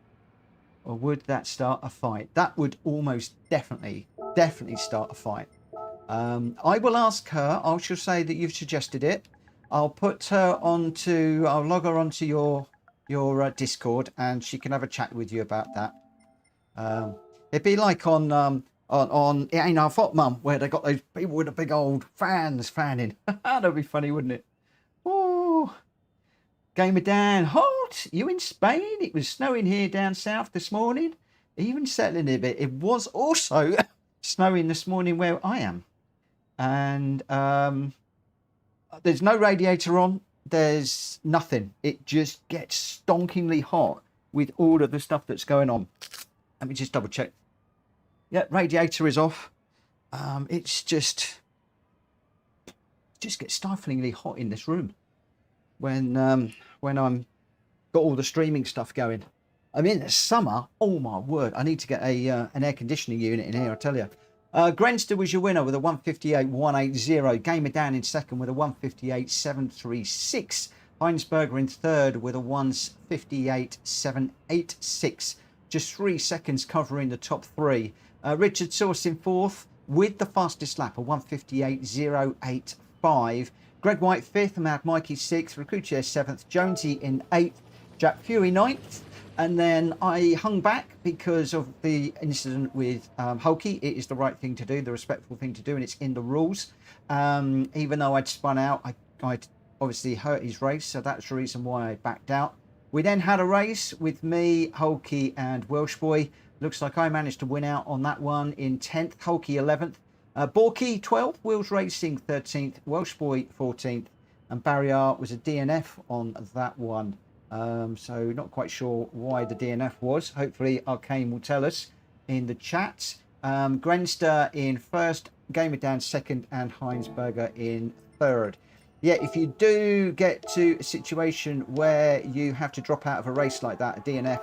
Or would that start a fight? That would almost definitely start a fight. I will ask her. I shall say that you've suggested it. I'll put her onto, I'll log her onto your Discord, and she can have a chat with you about that. It'd be like on It Ain't Our Fault Mum, where they got those people with the big old fans fanning. That'd be funny, wouldn't it? Oh, Gamer Dan, hot. You in Spain? It was snowing here down south this morning. Even settling a bit. It was also snowing this morning where I am. And there's no radiator on. There's nothing. It just gets stonkingly hot with all of the stuff that's going on. Let me just double check. Yeah, radiator is off. It's just gets stiflingly hot in this room when I'm got all the streaming stuff going. I mean, it's summer. Oh my word! I need to get a an air conditioning unit in here. I tell you. Grenster was your winner with a 158.180. Gamer down in second with a 158.736. Heinsberger in third with a 158.786. Just 3 seconds covering the top three. Richard Source in fourth with the fastest lap, a 158.085. Greg White fifth, Mad Mikey sixth, Recruitier seventh, Jonesy in eighth, Jack Fury ninth. And then I hung back because of the incident with Hulky. It is the right thing to do, the respectful thing to do, and it's in the rules. Even though I'd spun out, I'd obviously hurt his race, so that's the reason why I backed out. We then had a race with me, Hulky, and Welsh Boy. Looks like I managed to win out on that one in 10th, Hulky 11th. Borky 12th, Wheels Racing 13th, Welsh Boy 14th, and Barrier was a DNF on that one. So not quite sure why the DNF was. Hopefully Arcane will tell us in the chat. Grenster in first, Gamer Down second, and Heinsberger in third. Yeah, if you do get to a situation where you have to drop out of a race like that, a DNF,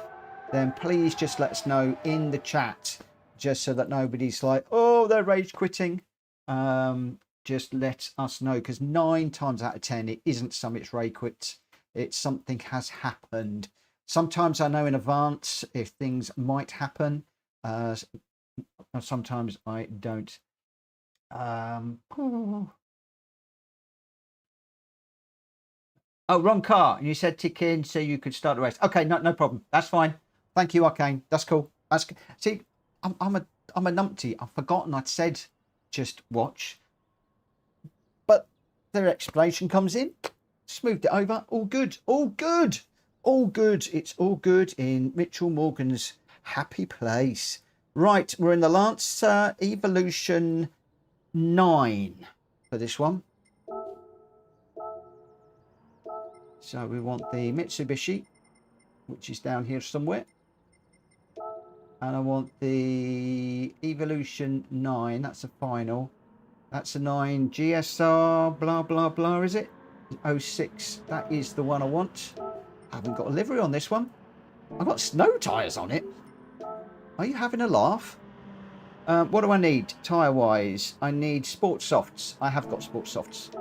then please just let us know in the chat, just so that nobody's like, oh, they're rage quitting. Just let us know, because 9 times out of 10 it isn't Summit's rage quits. It's something has happened. Sometimes I know in advance if things might happen. Sometimes I don't. Oh, wrong car. And you said tick in so you could start the race. Okay, no problem. That's fine. Thank you, Arcane. That's cool. See, I'm a numpty. I've forgotten I'd said just watch. But their explanation comes in. Smoothed it over. All good. All good. All good. It's all good in Mitchell Morgan's happy place. Right, we're in the Lancer Evolution 9 for this one. So we want the Mitsubishi, which is down here somewhere. And I want the Evolution 9. That's a final. That's a 9 GSR, blah, blah, blah, is it? 06. That is the one I want. I haven't got a livery on this one. I've got snow tyres on it. Are you having a laugh? What do I need tyre-wise? I need Sport Softs. I have got Sport Softs.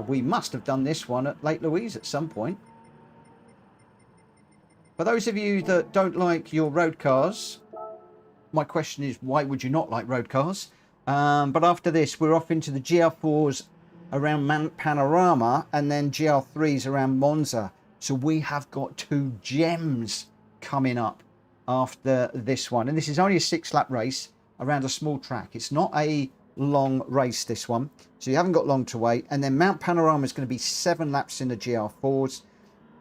We must have done this one at Lake Louise at some point. For those of you that don't like your road cars, my question is, why would you not like road cars? But after this, we're off into the GR4s around Panorama, and then GR3s around Monza. So we have got 2 gems coming up after this one. And this is only a 6-lap race around a small track. It's not a long race, this one. So you haven't got long to wait. And then Mount Panorama is going to be 7 laps in the GR4s.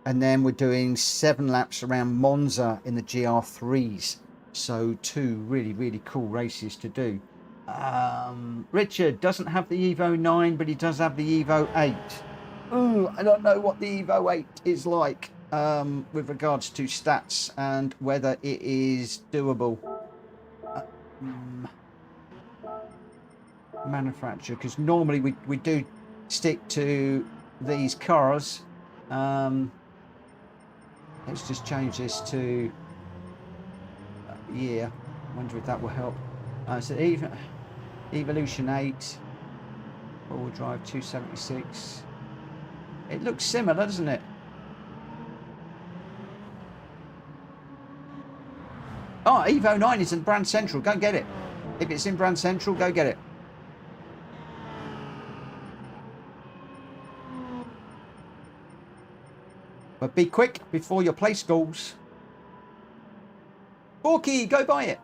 And then we're doing 7 laps around Monza in the GR3s. So 2 really, really cool races to do. Richard doesn't have the Evo 9, but he does have the Evo 8. Ooh, I don't know what the Evo 8 is like with regards to stats and whether it is doable. Manufacturer, because normally we do stick to these cars. Let's just change this to yeah. Wonder if that will help. So Evolution 8, four-wheel drive 276. It looks similar, doesn't it? Oh, Evo 9 is in Brand Central. Go get it. If it's in Brand Central, go get it. But be quick before your place goes. Borky, go buy it.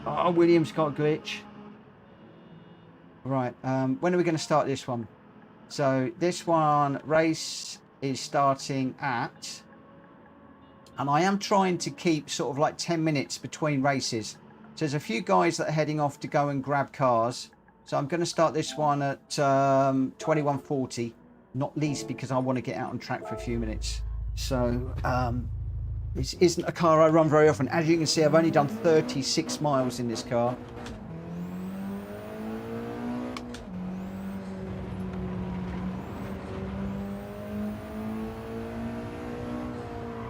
Oh, Williams got a glitch. Right, when are we going to start this one? So this one race is starting at And I am trying to keep sort of like 10 minutes between races. So there's a few guys that are heading off to go and grab cars. So I'm going to start this one at 21:40, not least because I want to get out on track for a few minutes. So this isn't a car I run very often. As you can see, I've only done 36 miles in this car.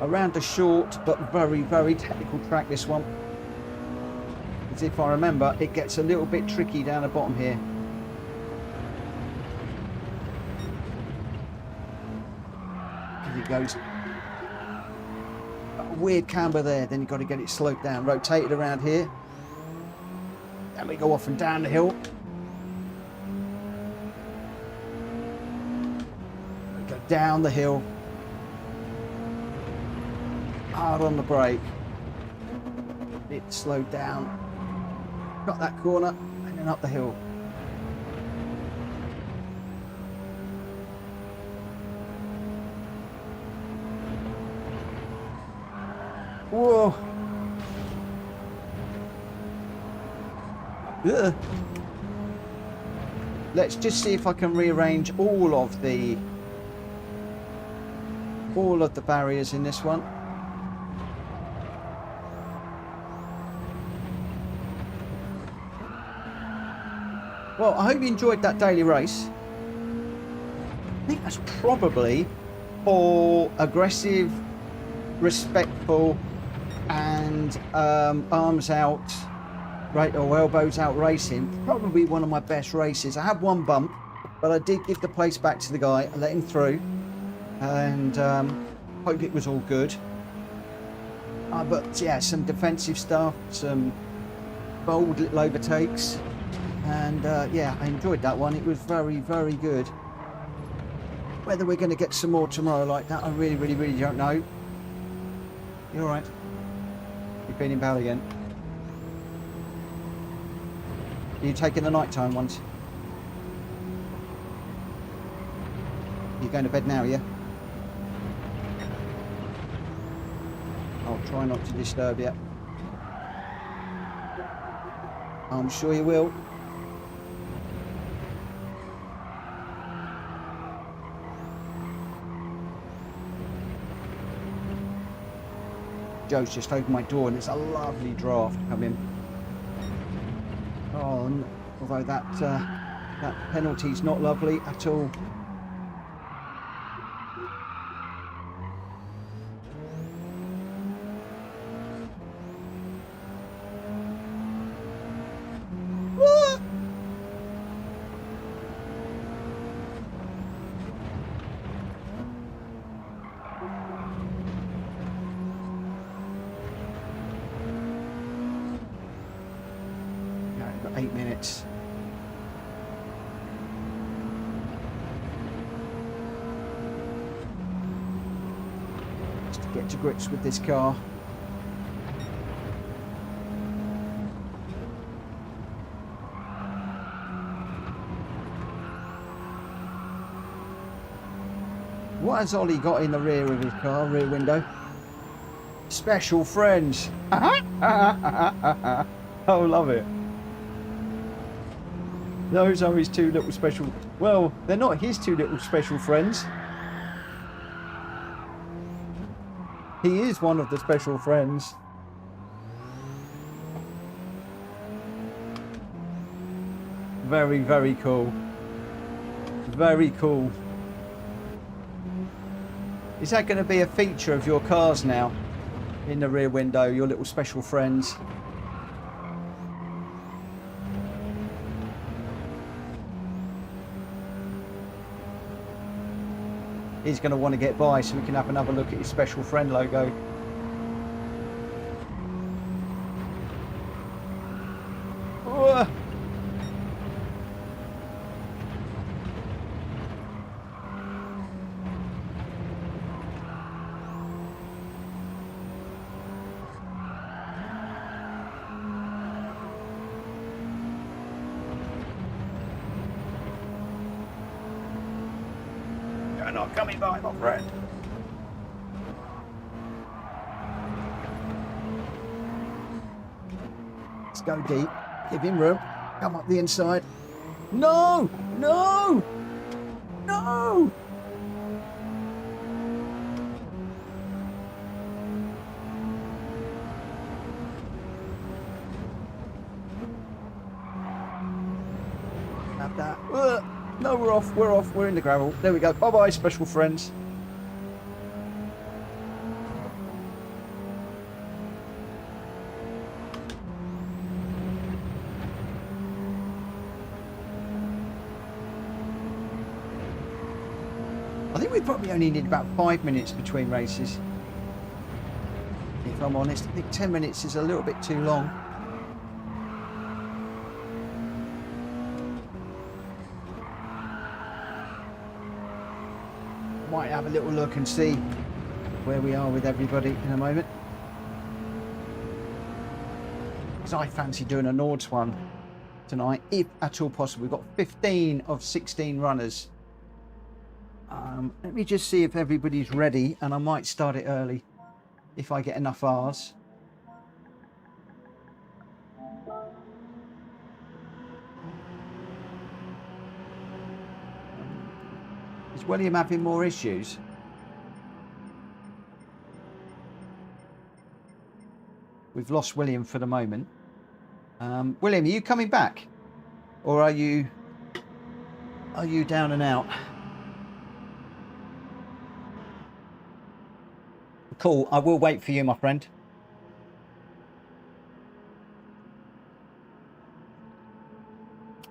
Around a short but very, very technical track, this one. As if I remember, it gets a little bit tricky down the bottom here. Here it goes. A weird camber there, then you've got to get it sloped down, rotated around here. Then we go off and down the hill. We go down the hill. Hard on the brake. It slowed down. Got that corner and then up the hill. Whoa. Ugh. Let's just see if I can rearrange all of the barriers in this one. Well, I hope you enjoyed that daily race. I think that's probably for aggressive, respectful, and arms out, right, or elbows out racing. Probably one of my best races. I had one bump, but I did give the place back to the guy. I let him through, and hope it was all good. But yeah, some defensive stuff, some bold little overtakes. And yeah, I enjoyed that one. It was very, very good. Whether we're going to get some more tomorrow like that, I really, really, really don't know. You all right? You're feeling bad again? Are you taking the nighttime ones? You're going to bed now, yeah? I'll try not to disturb you. I'm sure you will. Joe's just opened my door and it's a lovely draft coming. Oh, although that penalty's not lovely at all. Got 8 minutes. Just to get to grips with this car. What has Ollie got in the rear of his car, rear window? Special friends. Oh, love it. Those are his two little special... Well, they're not his two little special friends. He is one of the special friends. Very, very cool. Very cool. Is that going to be a feature of your cars now? In the rear window, your little special friends? He's going to want to get by so we can have another look at his special friend logo. Whoa. You're not coming by, my friend. go deep. Give him room. Come up the inside. No! No! No! Have that. No, we're off. We're off. We're in the gravel. There we go. Bye-bye, special friends. I think we probably only need about 5 minutes between races. If I'm honest, I think 10 minutes is a little bit too long. Might have a little look and see where we are with everybody in a moment. Because I fancy doing a Nords one tonight, if at all possible. We've got 15 of 16 runners. Let me just see if everybody's ready, and I might start it early if I get enough R's. Is William having more issues? We've lost William for the moment. William, are you coming back? Or are you down and out? Cool, I will wait for you, my friend.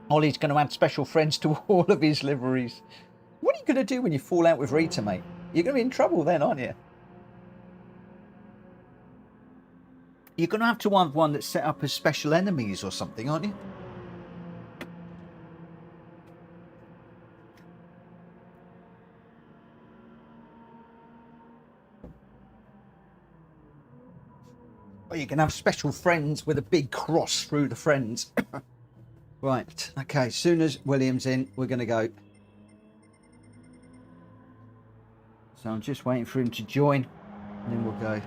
Ollie's going to add special friends to all of his liveries. What are you going to do when you fall out with Rita, mate? You're going to be in trouble then, aren't you? You're going to have one that's set up as special enemies or something, aren't you? Or you can have special friends with a big cross through the friends. Right, okay, as soon as William's in, we're going to go. So I'm just waiting for him to join, and then we'll go.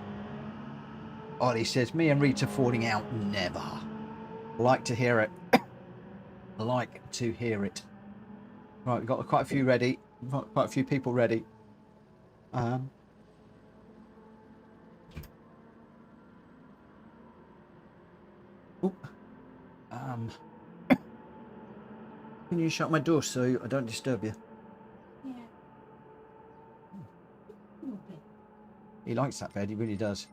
Ollie says, me and Rita falling out, never. Like to hear it. Like to hear it. Right, we've got quite a few ready. We've got quite a few people ready. Can you shut my door so I don't disturb you? Yeah. He likes that bed, he really does.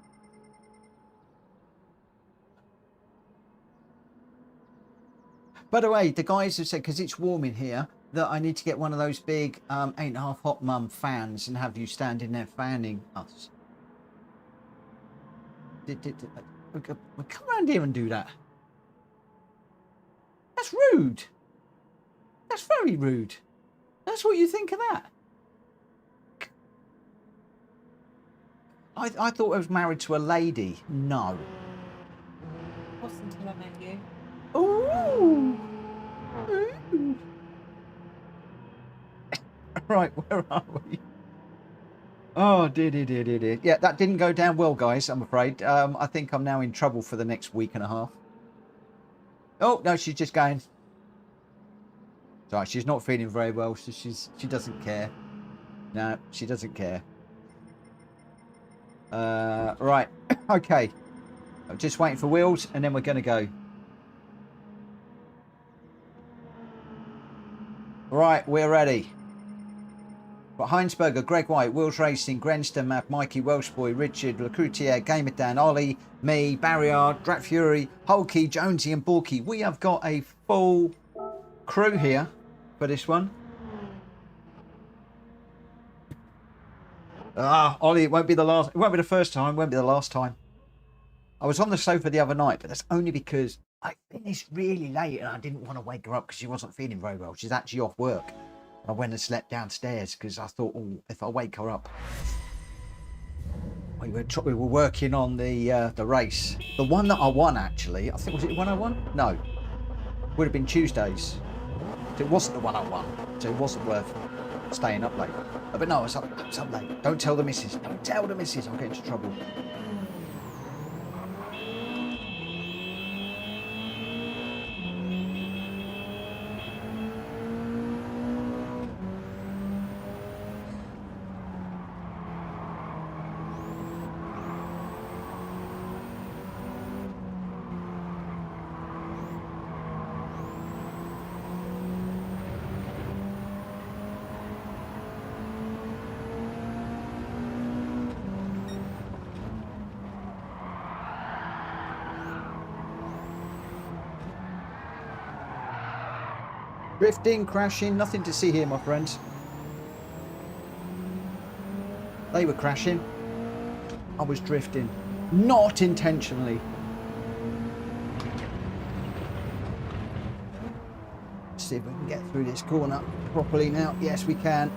By the way, the guys have said, because it's warm in here, that I need to get one of those big 8.5 hot mum fans and have you stand in there fanning us. Come around here and do that. That's rude. That's very rude. That's what you think of that. I thought I was married to a lady. No. Wasn't until I met you. Ooh. Ooh. Right, where are we? Oh, dear. Yeah, that didn't go down well, guys, I'm afraid. I think I'm now in trouble for the next week and a half. Oh, no, she's just going. Sorry, she's not feeling very well, so she doesn't care. No, she doesn't care. Right, okay. I'm just waiting for wheels, and then we're going to go. Right, we're ready. Got Heinsberger, Greg White, Wheels Racing, Grenston, Map, Mikey, Welshboy, Richard, Lacroutier, Gamer Dan, Ollie, me, Barriard, Drat Fury, Hulky, Jonesy, and Borky. We have got a full crew here for this one. Ollie, it won't be the last. It won't be the first time. It won't be the last time. I was on the sofa the other night, but that's only because I finished really late and I didn't want to wake her up because she wasn't feeling very well. She's actually off work. I went and slept downstairs because I thought, oh, if I wake her up. We were working on the race. The one that I won, actually. I think, was it the one I won? No. Would have been Tuesdays. So it wasn't the one I won. So it wasn't worth staying up late. But no, I was up late. Don't tell the missus. Don't tell the missus. I'll get into trouble. Drifting, crashing, nothing to see here, my friends. They were crashing. I was drifting. Not intentionally. Let's see if we can get through this corner properly now. Yes, we can.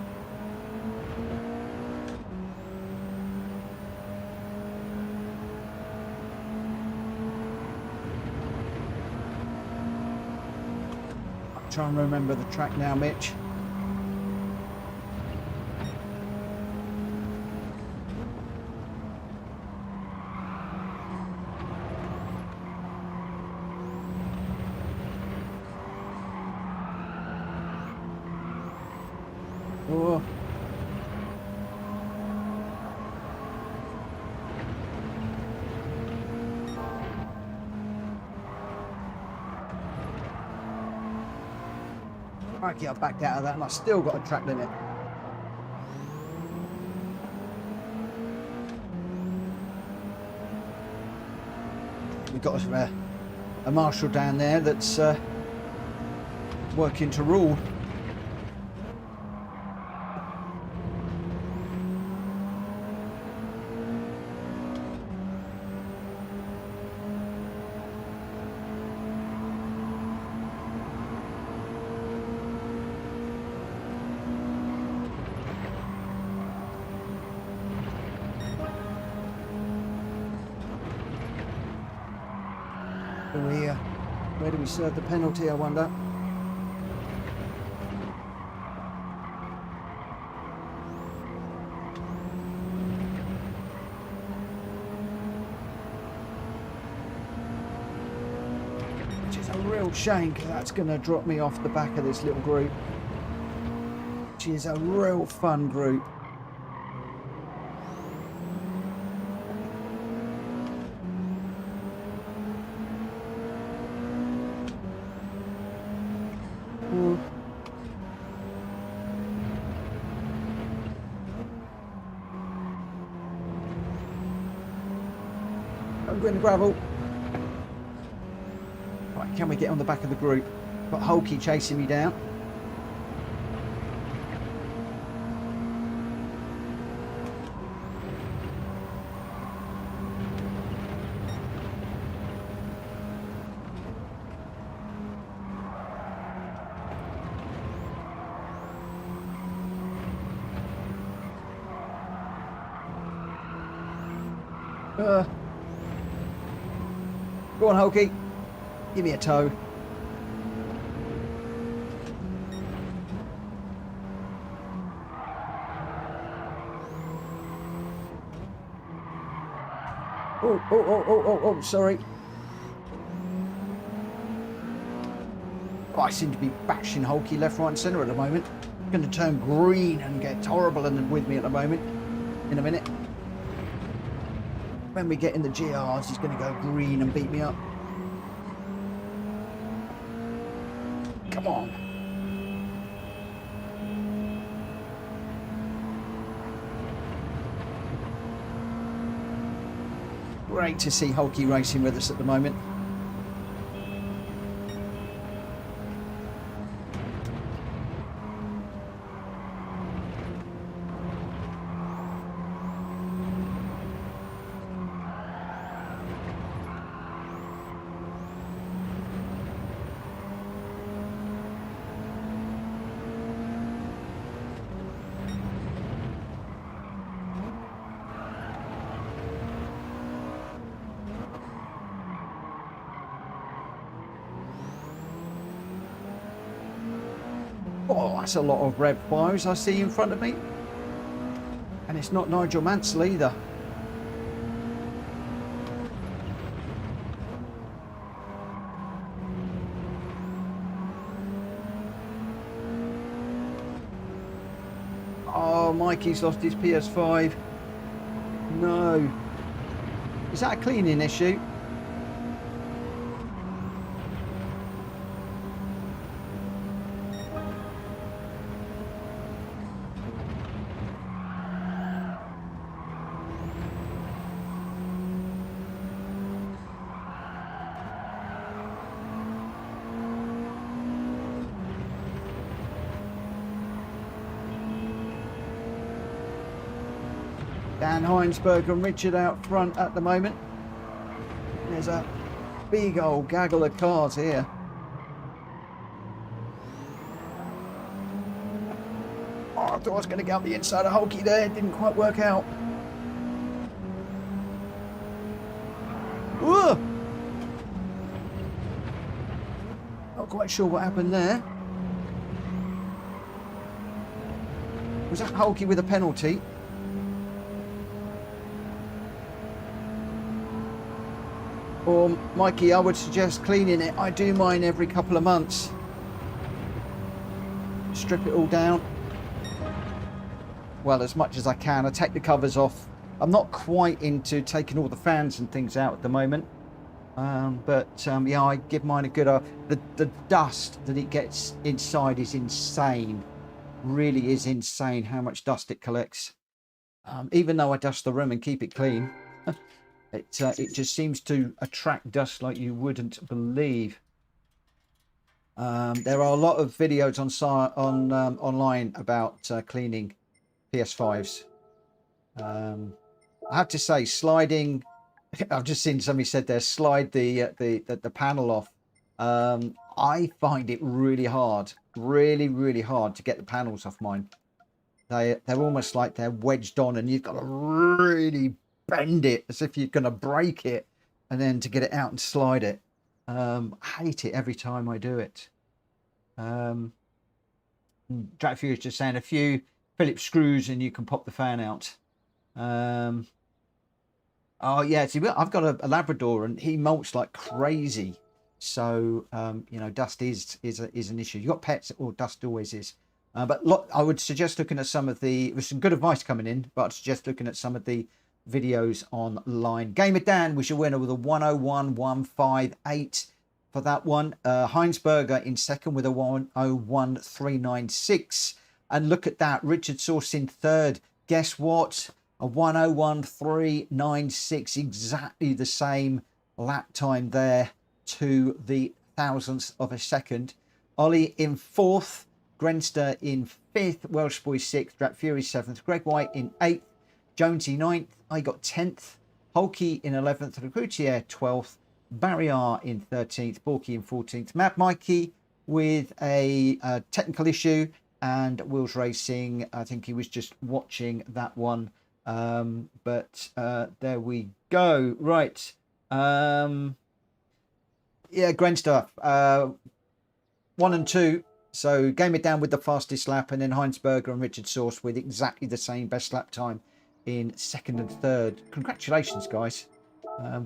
I'm trying to remember the track now, Mitch. Oh. Crikey, I backed out of that and I still got a track limit. We've got a marshal down there that's working to rule. Where do we serve the penalty, I wonder? Which is a real shame, because that's going to drop me off the back of this little group. Which is a real fun group. I'm going to gravel. Right, can we get on the back of the group? Got Hulky chasing me down. Go on, Hulky. Give me a tow. Oh, sorry. Oh, I seem to be bashing Hulky left, right and centre at the moment. I'm going to turn green and get horrible and with me at the moment. In a minute. When we get in the GRs, he's going to go green and beat me up. Come on. Great to see Hulky racing with us at the moment. Oh, that's a lot of red wires I see in front of me. And it's not Nigel Mansell either. Oh, Mikey's lost his PS5. No. Is that a cleaning issue? Dan Heinsberg and Richard out front at the moment. There's a big old gaggle of cars here. Oh, I thought I was going to get on the inside of Hulky there. It didn't quite work out. Whoa! Not quite sure what happened there. Was that Hulky with a penalty? Or, Mikey, I would suggest cleaning it. I do mine every couple of months. Strip it all down. Well, as much as I can. I take the covers off. I'm not quite into taking all the fans and things out at the moment. Yeah, I give mine a good... the dust that it gets inside is insane. Really is insane how much dust it collects. Even though I dust the room and keep it clean, it just seems to attract dust like you wouldn't believe. There are a lot of videos on online about cleaning PS5s. I have to say, sliding... I've just seen somebody said there, slide the panel off. I find it really hard, really hard to get the panels off mine. They're almost like they're wedged on, and you've got to really bend it as if you're going to break it, and then to get it out and slide it. I hate it every time I do it. Drag Fury is just saying a few Phillips screws and you can pop the fan out. Oh yeah, see, I've got a Labrador and he molts like crazy. So you know, dust is an issue. You got pets, or dust always is. But look, I would suggest looking at some of the... There's some good advice coming in, but I'd suggest looking at some of the videos online. Gamer Dan was your winner with a 101,158 for that one. Heinsberger in second with a 101,396. And look at that, Richard Source in third. Guess what? A 101,396, exactly the same lap time there to the thousandths of a second. Ollie in fourth, Grenster in fifth, Welsh Boy sixth, Drat Fury seventh, Greg White in eighth, Jonesy ninth, I got 10th, Hulky in 11th, Recruitier 12th, Barrier in 13th, Borky in 14th, Mad Mikey with a technical issue, and Wheels Racing, I think he was just watching that one. There we go. Right. Yeah, Grenster, 1 and 2. So Gamer down with the fastest lap, and then Heinsberger and Richard Source with exactly the same best lap time in second and third. Congratulations, guys.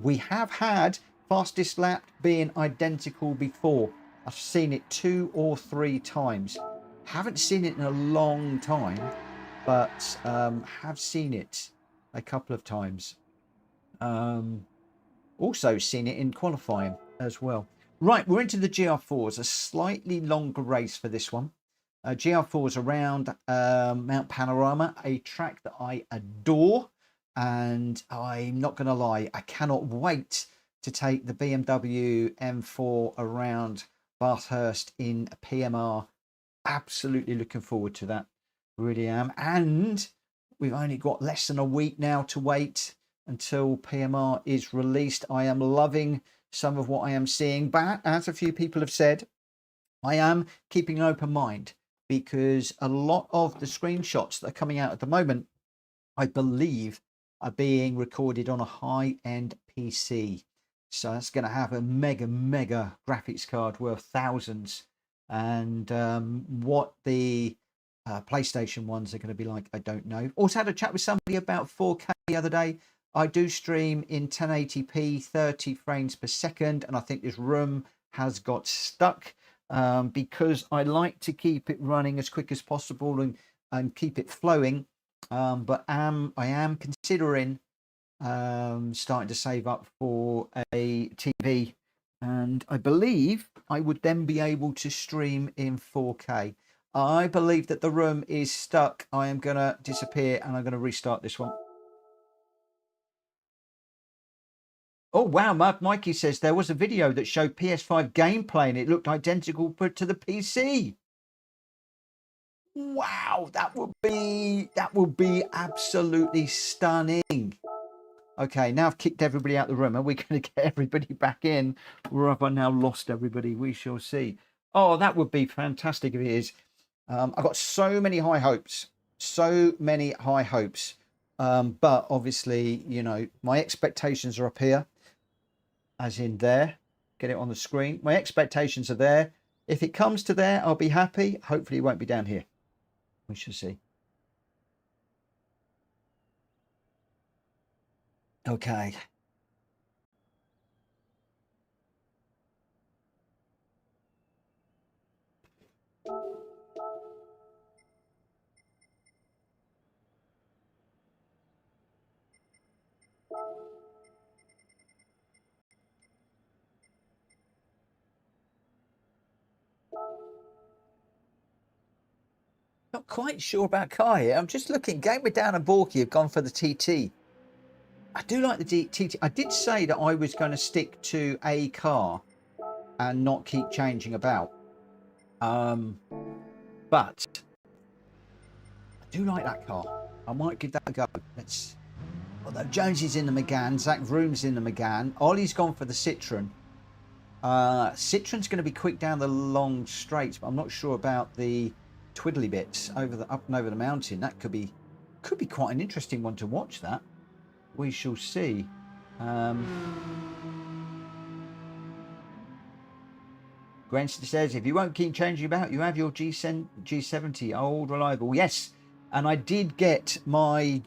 We have had fastest lap being identical before. I've seen it 2 or 3 times. Haven't seen it in a long time, but have seen it a couple of times. Also seen it in qualifying as well. Right, we're into the GR4s, a slightly longer race for this one. GR4s around Mount Panorama, a track that I adore, and I'm not going to lie, I cannot wait to take the BMW M4 around Bathurst in PMR. Absolutely looking forward to that, really am. And we've only got less than a week now to wait until PMR is released. I am loving some of what I am seeing, but as a few people have said, I am keeping an open mind, because a lot of the screenshots that are coming out at the moment, I believe, are being recorded on a high-end PC. So that's going to have a mega graphics card worth thousands. And what the PlayStation ones are going to be like, I don't know. Also had a chat with somebody about 4K the other day. I do stream in 1080p, 30 frames per second, and I think this room has got stuck because I like to keep it running as quick as possible and keep it flowing. But I am considering starting to save up for a TV, and I believe I would then be able to stream in 4K. I believe that the room is stuck. I am going to disappear and I'm going to restart this one. Oh, wow. Mikey says there was a video that showed PS5 gameplay and it looked identical to the PC. Wow, that would be absolutely stunning. Okay, now I've kicked everybody out of the room. Are we going to get everybody back in? Or have I now lost everybody? We shall see. Oh, that would be fantastic if it is. I've got so many high hopes. So many high hopes. But obviously, you know, my expectations are up here. As in there. Get it on the screen. My expectations are there. If it comes to there, I'll be happy. Hopefully it won't be down here. We shall see. Okay. Not quite sure about car here. I'm just looking. Gamer Down and Borky have gone for the TT. I do like the TT. I did say that I was going to stick to a car and not keep changing about. But I do like that car. I might give that a go. Let's. Although Jonesy's in the Megane, Zach Vroom's in the Megane, Ollie's gone for the Citroen. Citroen's going to be quick down the long straights, but I'm not sure about the twiddly bits over the up and over the mountain. That could be quite an interesting one to watch. That we shall see. Granson says, if you won't keep changing about, you have your G70, old reliable. Yes, and I did get my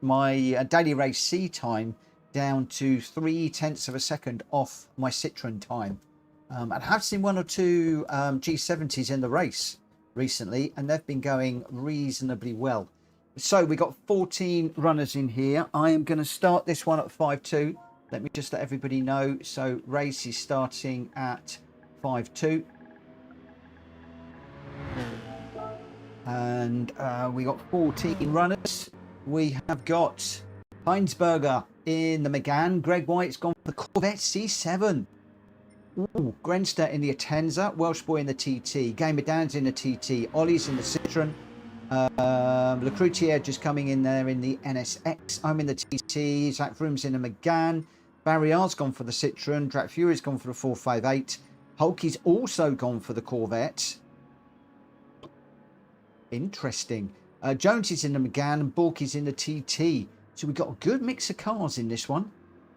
daily race C time down to 0.3 of a second off my Citroen time. And I have seen one or two G70s in the race recently, and they've been going reasonably well. So we got 14 runners in here. I am going to start this one at 5.2. Let me just let everybody know. So race is starting at 5.2. And we got 14 runners. We have got Heinsberger in the Megane. Greg White's gone for the Corvette C7. Ooh, Grenster in the Atenza. Welsh Boy in the TT. Gamer Dan's in the TT. Ollie's in the Citroen. Lecroutier just coming in there in the NSX. I'm in the TT. Zach Vroom's in the Megane. Barry R's gone for the Citroen. Drac Fury's gone for the 458. Hulky's also gone for the Corvette. Interesting. Jones is in the Megane and Borky's in the TT. So we've got a good mix of cars in this one.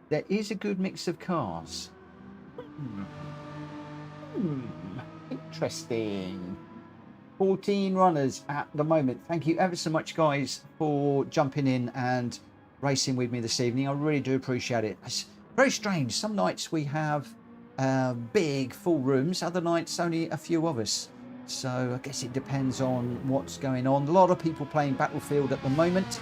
There is a good mix of cars. Interesting. 14 runners at the moment. Thank you ever so much, guys, for jumping in and racing with me this evening. I really do appreciate it. It's very strange. Some nights we have big full rooms. Other nights only a few of us. So I guess it depends on what's going on. A lot of people playing Battlefield at the moment.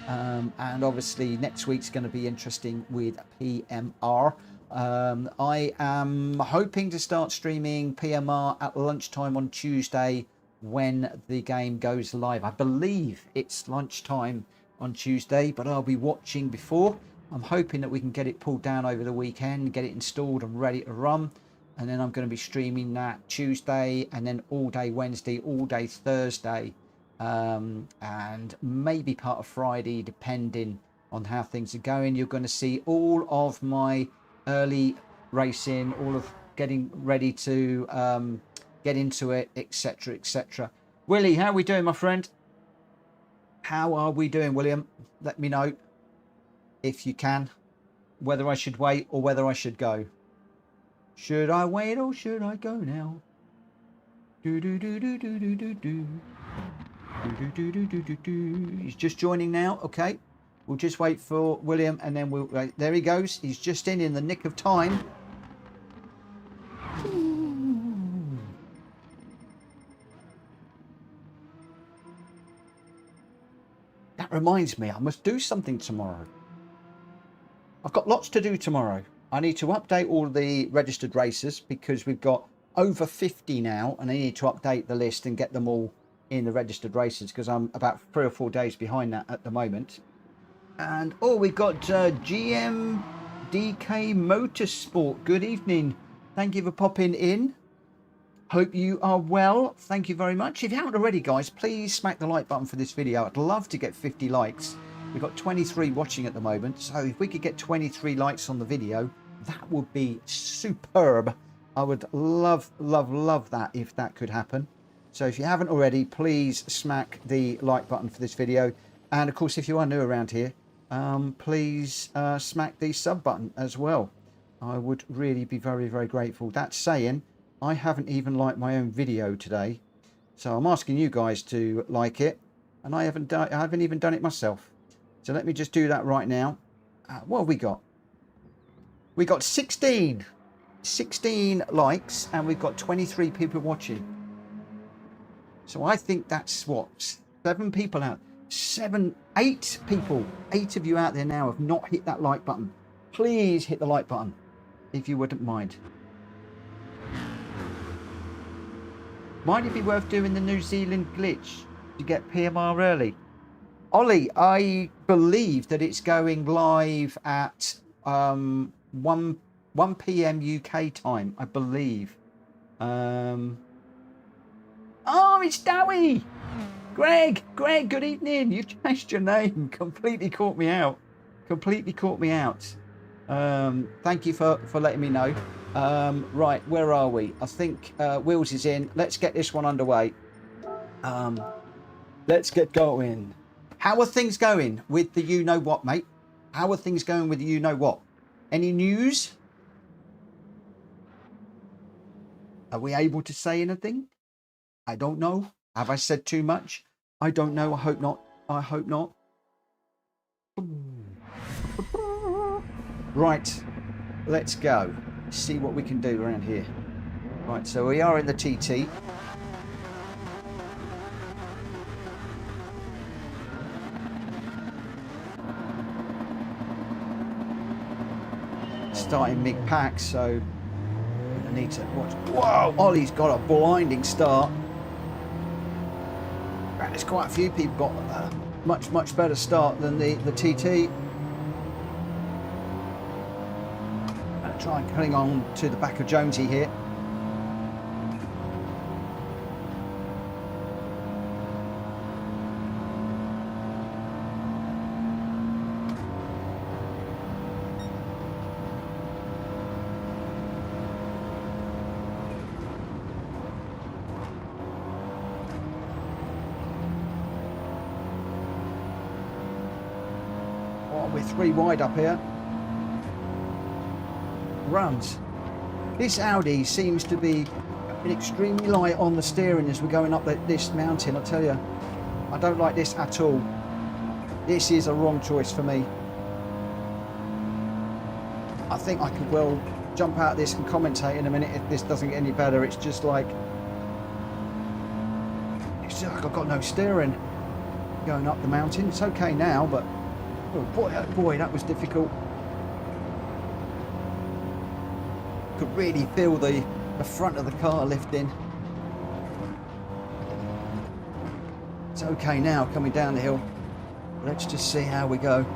And obviously next week's going to be interesting with PMR. I am hoping to start streaming PMR at lunchtime on Tuesday when the game goes live. I believe it's lunchtime on Tuesday, but I'll be watching before. I'm hoping that we can get it pulled down over the weekend, get it installed and ready to run. And then I'm going to be streaming that Tuesday and then all day Wednesday, all day Thursday, and maybe part of Friday, depending on how things are going. You're going to see all of my early racing, all of getting ready to get into it, etc., etc. Willie, how are we doing, my friend? How are we doing, William? Let me know if you can, whether I should wait or whether I should go. Should I wait or should I go now? Do do do do do do do do. Do do do do do do. He's just joining now. Okay, we'll just wait for William, and then we'll. Right, there he goes. He's just in the nick of time. That reminds me, I must do something tomorrow. I've got lots to do tomorrow. I need to update all the registered racers because we've got over 50 now, and I need to update the list and get them all in the registered racers because I'm about 3 or 4 days behind that at the moment. And oh, we've got GMDK Motorsport. Good evening. Thank you for popping in. Hope you are well. Thank you very much. If you haven't already, guys, please smack the like button for this video. I'd love to get 50 likes. We've got 23 watching at the moment, so if we could get 23 likes on the video, that would be superb. I would love that if that could happen. So if you haven't already, please smack the like button for this video. And of course, if you are new around here, please smack the sub button as well. I would really be very grateful. That's saying I haven't even liked my own video today, so I'm asking you guys to like it, and I haven't even done it myself. So let me just do that right now. What have we got? We got 16 likes, and we've got 23 people watching. So I think that's what, 7 people out. 8 people, 8 of you out there now have not hit that like button. Please hit the like button if you wouldn't mind. Might it be worth doing the New Zealand glitch to get PMR early? Ollie, I believe that it's going live at 1 p.m. UK time, I believe. Oh, it's Dowie! Greg, good evening. You've changed your name. Completely caught me out. Thank you for letting me know. Right, where are we? I think Wills is in. Let's get this one underway. Let's get going. How are things going with the you-know-what, mate? How are things going with the you-know-what? Any news? Are we able to say anything? I don't know. Have I said too much? I don't know. I hope not. Right, let's go. See what we can do around here. Right, so we are in the TT. Starting mid-pack, so I need to watch. Whoa, Ollie's got a blinding start. There's quite a few people got a much better start than the TT. I'll try and cling on to the back of Jonesy here. We're 3 wide up here. Runs. This Audi seems to be extremely light on the steering as we're going up this mountain. I tell you, I don't like this at all. This is a wrong choice for me. I think I could well jump out of this and commentate in a minute if this doesn't get any better. It's just like I've got no steering going up the mountain. It's okay now, but oh boy, that was difficult. Could really feel the front of the car lifting. It's okay now coming down the hill. Let's just see how we go.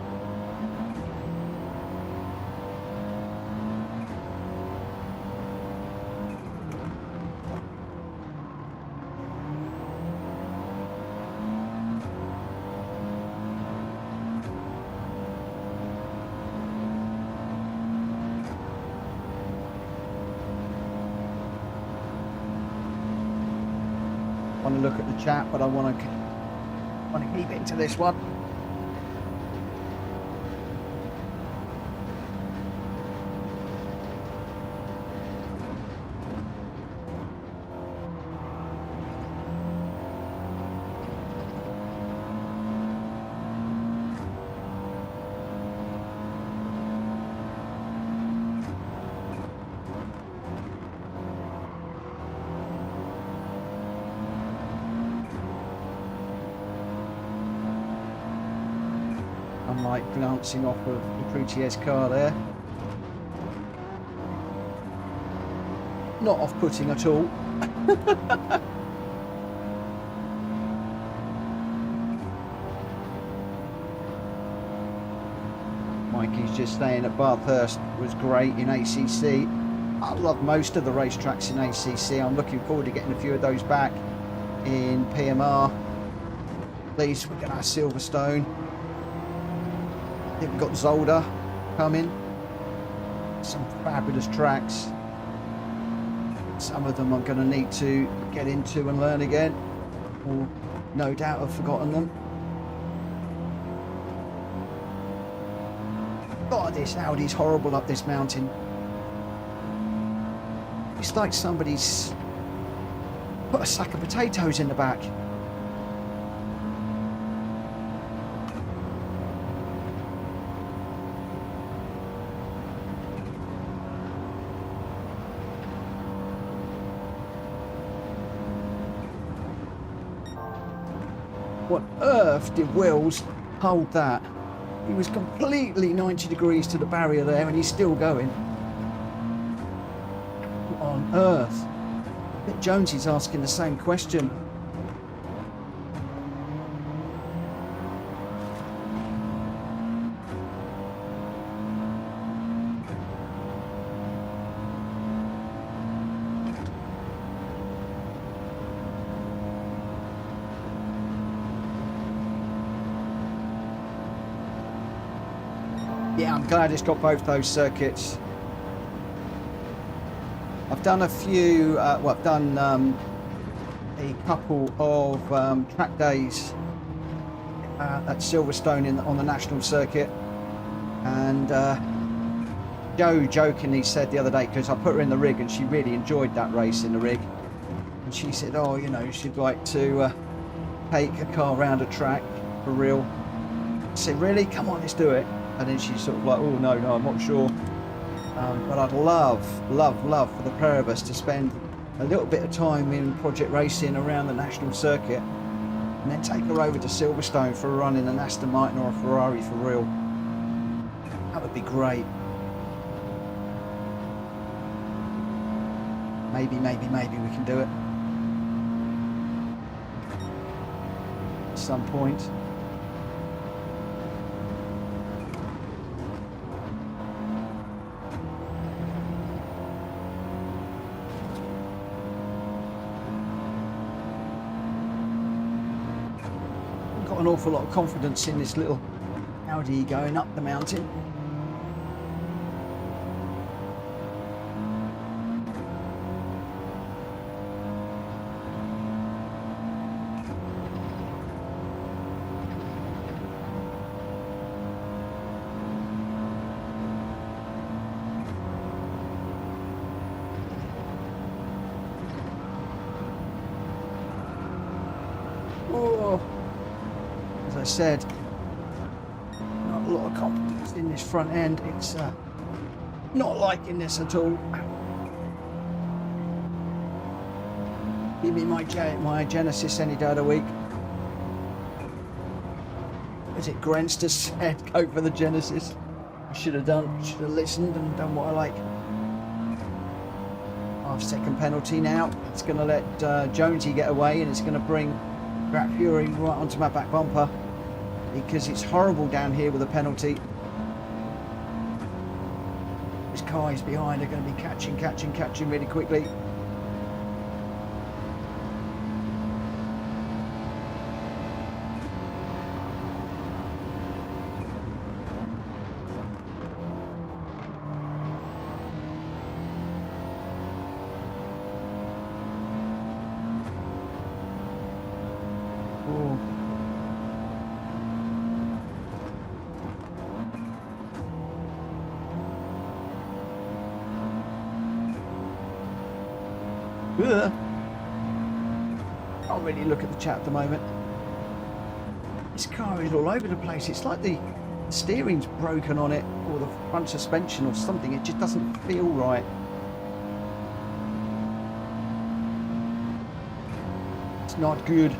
Want to look at the chat, but I want to keep it to this one. Unlike glancing off of the Crutier's car there. Not off-putting at all. Mikey's just saying that Bathurst was great in ACC. I love most of the racetracks in ACC. I'm looking forward to getting a few of those back in PMR. At least we're going to have Silverstone. I think we've got Zolder coming. Some fabulous tracks. Some of them I'm going to need to get into and learn again, or no doubt I've forgotten them. God, this Audi's horrible up this mountain. It's like somebody's put a sack of potatoes in the back. What on earth did Wills hold that? He was completely 90 degrees to the barrier there and he's still going. What on earth? I bet Jonesy's asking the same question. Yeah, I'm glad it's got both those circuits. I've done a few, well, I've done a couple of track days at Silverstone on the national circuit, and Joe jokingly said the other day, because I put her in the rig and she really enjoyed that race in the rig, and she said, oh, you know, she'd like to take a car around a track for real. I said, really? Come on, let's do it. And then she's sort of like, oh no, I'm not sure. But I'd love for the pair of us to spend a little bit of time in project racing around the national circuit, and then take her over to Silverstone for a run in an Aston Martin or a Ferrari for real. That would be great. Maybe we can do it at some point. Got an awful lot of confidence in this little Audi going up the mountain. Oh. As I said, not a lot of confidence in this front end. It's not liking this at all. Give me my Genesis any day of the week. Is it Gr.x that said go for the Genesis? I should have listened and done what I like. Half-second penalty now. It's going to let Jonesy get away, and it's going to bring Grat Fury right onto my back bumper, because it's horrible down here with a penalty. His cars behind are going to be catching really quickly. Ugh. Can't really look at the chat at the moment. This car is all over the place. It's like the steering's broken on it, or the front suspension or something. It just doesn't feel right. It's not good.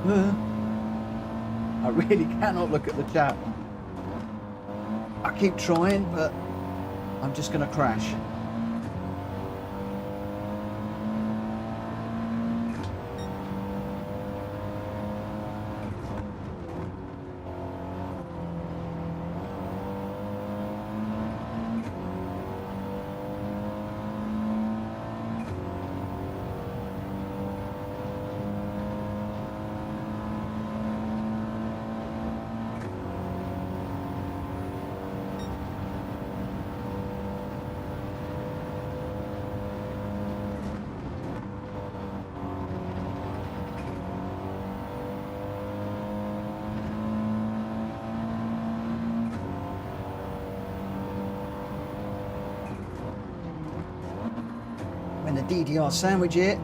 I really cannot look at the chat. I keep trying, but I'm just going to crash. And the DDR sandwich here.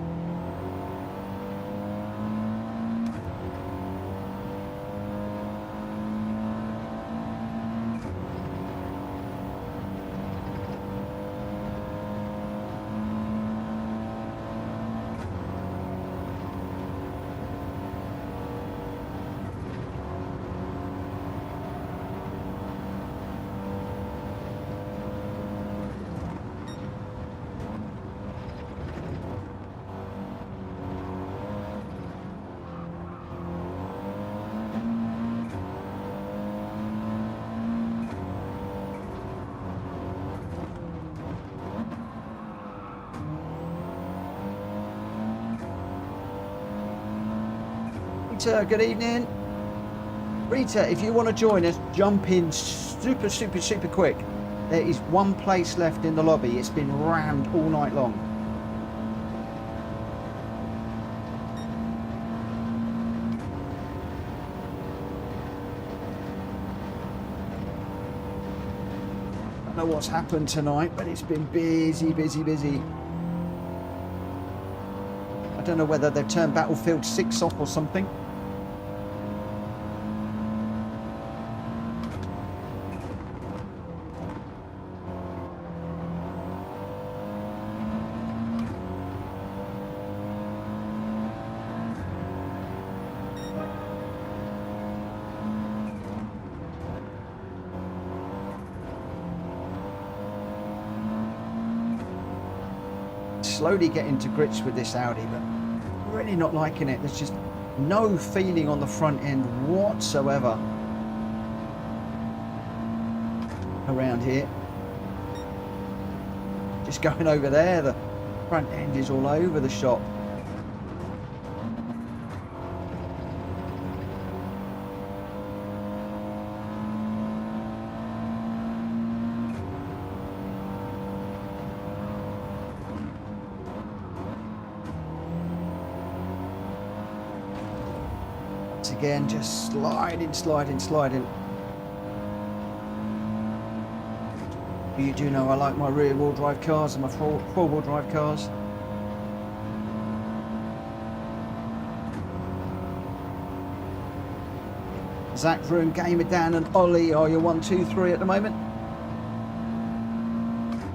Rita, good evening. Rita, if you want to join us, jump in super quick. There is one place left in the lobby. It's been rammed all night long. I don't know what's happened tonight, but it's been busy. I don't know whether they've turned Battlefield 6 off or something. Slowly getting to grips with this Audi, but really not liking it. There's just no feeling on the front end whatsoever around here. Just going over there, the front end is all over the shop. Again, just sliding. You do know I like my rear wheel drive cars and my four wheel drive cars. Zach Vroom, Gamer Dan and Ollie are your 1, 2, 3 at the moment.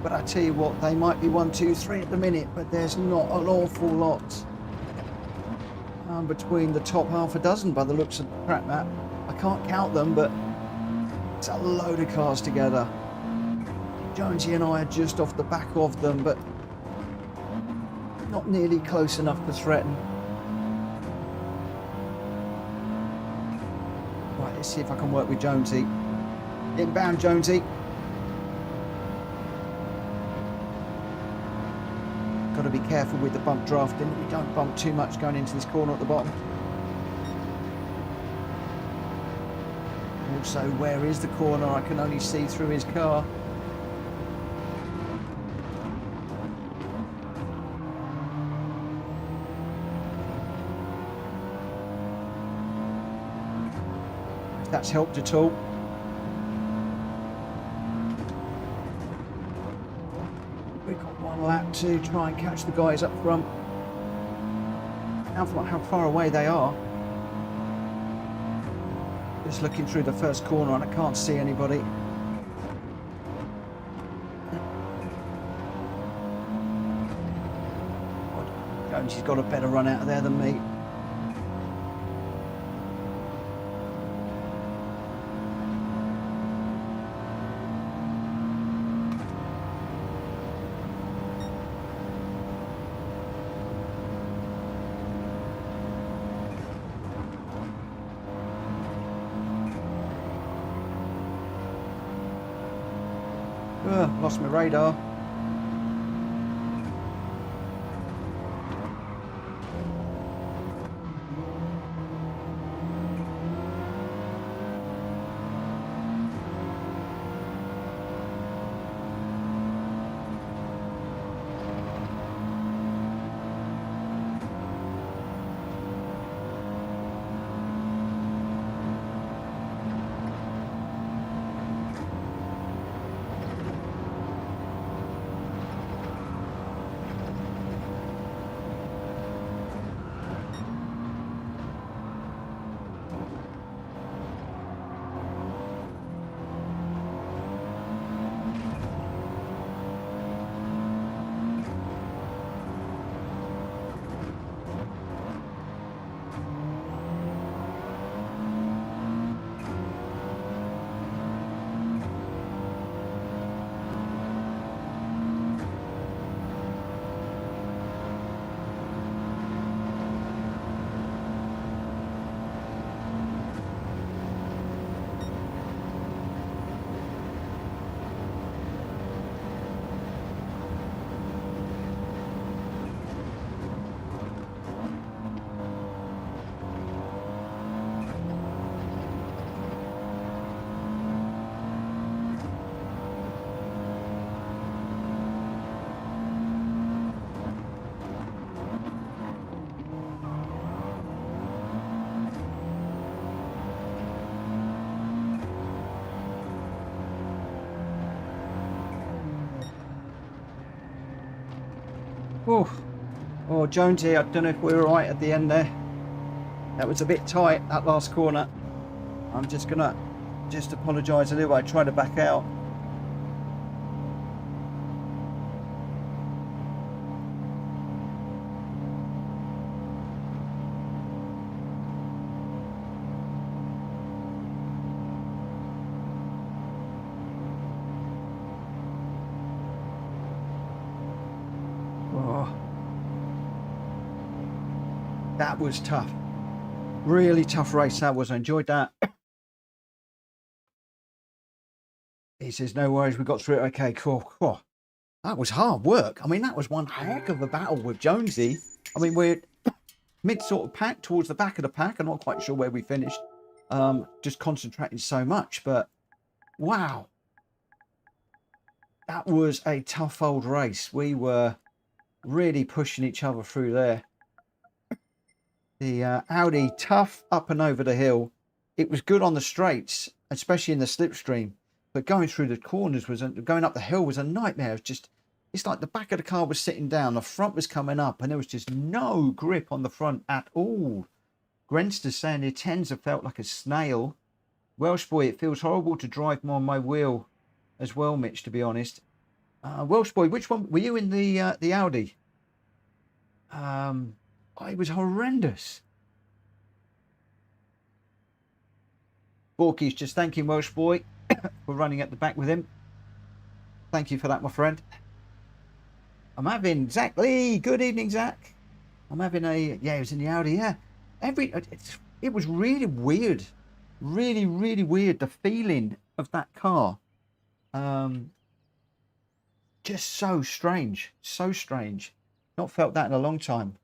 But I tell you what, they might be 1, 2, 3 at the minute, but there's not an awful lot between the top half a dozen by the looks of the track map. I can't count them, but it's a load of cars together. Jonesy and I are just off the back of them, but not nearly close enough to threaten. Right, let's see if I can work with Jonesy. Inbound, Jonesy. Got to be careful with the bump drafting. You don't bump too much going into this corner at the bottom. Also, where is the corner? I can only see through his car. If that's helped at all. We've got one lap to try and catch the guys up front. How far away they are. Just looking through the first corner and I can't see anybody. Jonesy's got a better run out of there than me. Lost my radar. Oh, Jonesy, I don't know if we were right at the end there. That was a bit tight, that last corner. I'm just gonna apologise a little. I tried to back out. That was tough. Really tough race that was. I enjoyed that. He says, no worries, we got through it. Okay, cool. Oh, that was hard work. I mean, that was one heck of a battle with Jonesy. I mean, we're mid sort of pack towards the back of the pack. I'm not quite sure where we finished. Just concentrating so much, but wow. That was a tough old race. We were really pushing each other through there. The Audi, tough up and over the hill. It was good on the straights, especially in the slipstream. But going through the corners going up the hill was a nightmare. It's like the back of the car was sitting down, the front was coming up, and there was just no grip on the front at all. Grenster's saying the tens have felt like a snail. Welsh boy, it feels horrible to drive on my wheel as well, Mitch, to be honest. Welsh boy, which one were you in the Audi? It was horrendous. Borky's just thanking Welsh boy for running at the back with him. Thank you for that, my friend. I'm having Zach Lee. Good evening, Zach. I'm having it was in the Audi. Yeah, it was really weird, really weird. The feeling of that car, just so strange, so strange. Not felt that in a long time.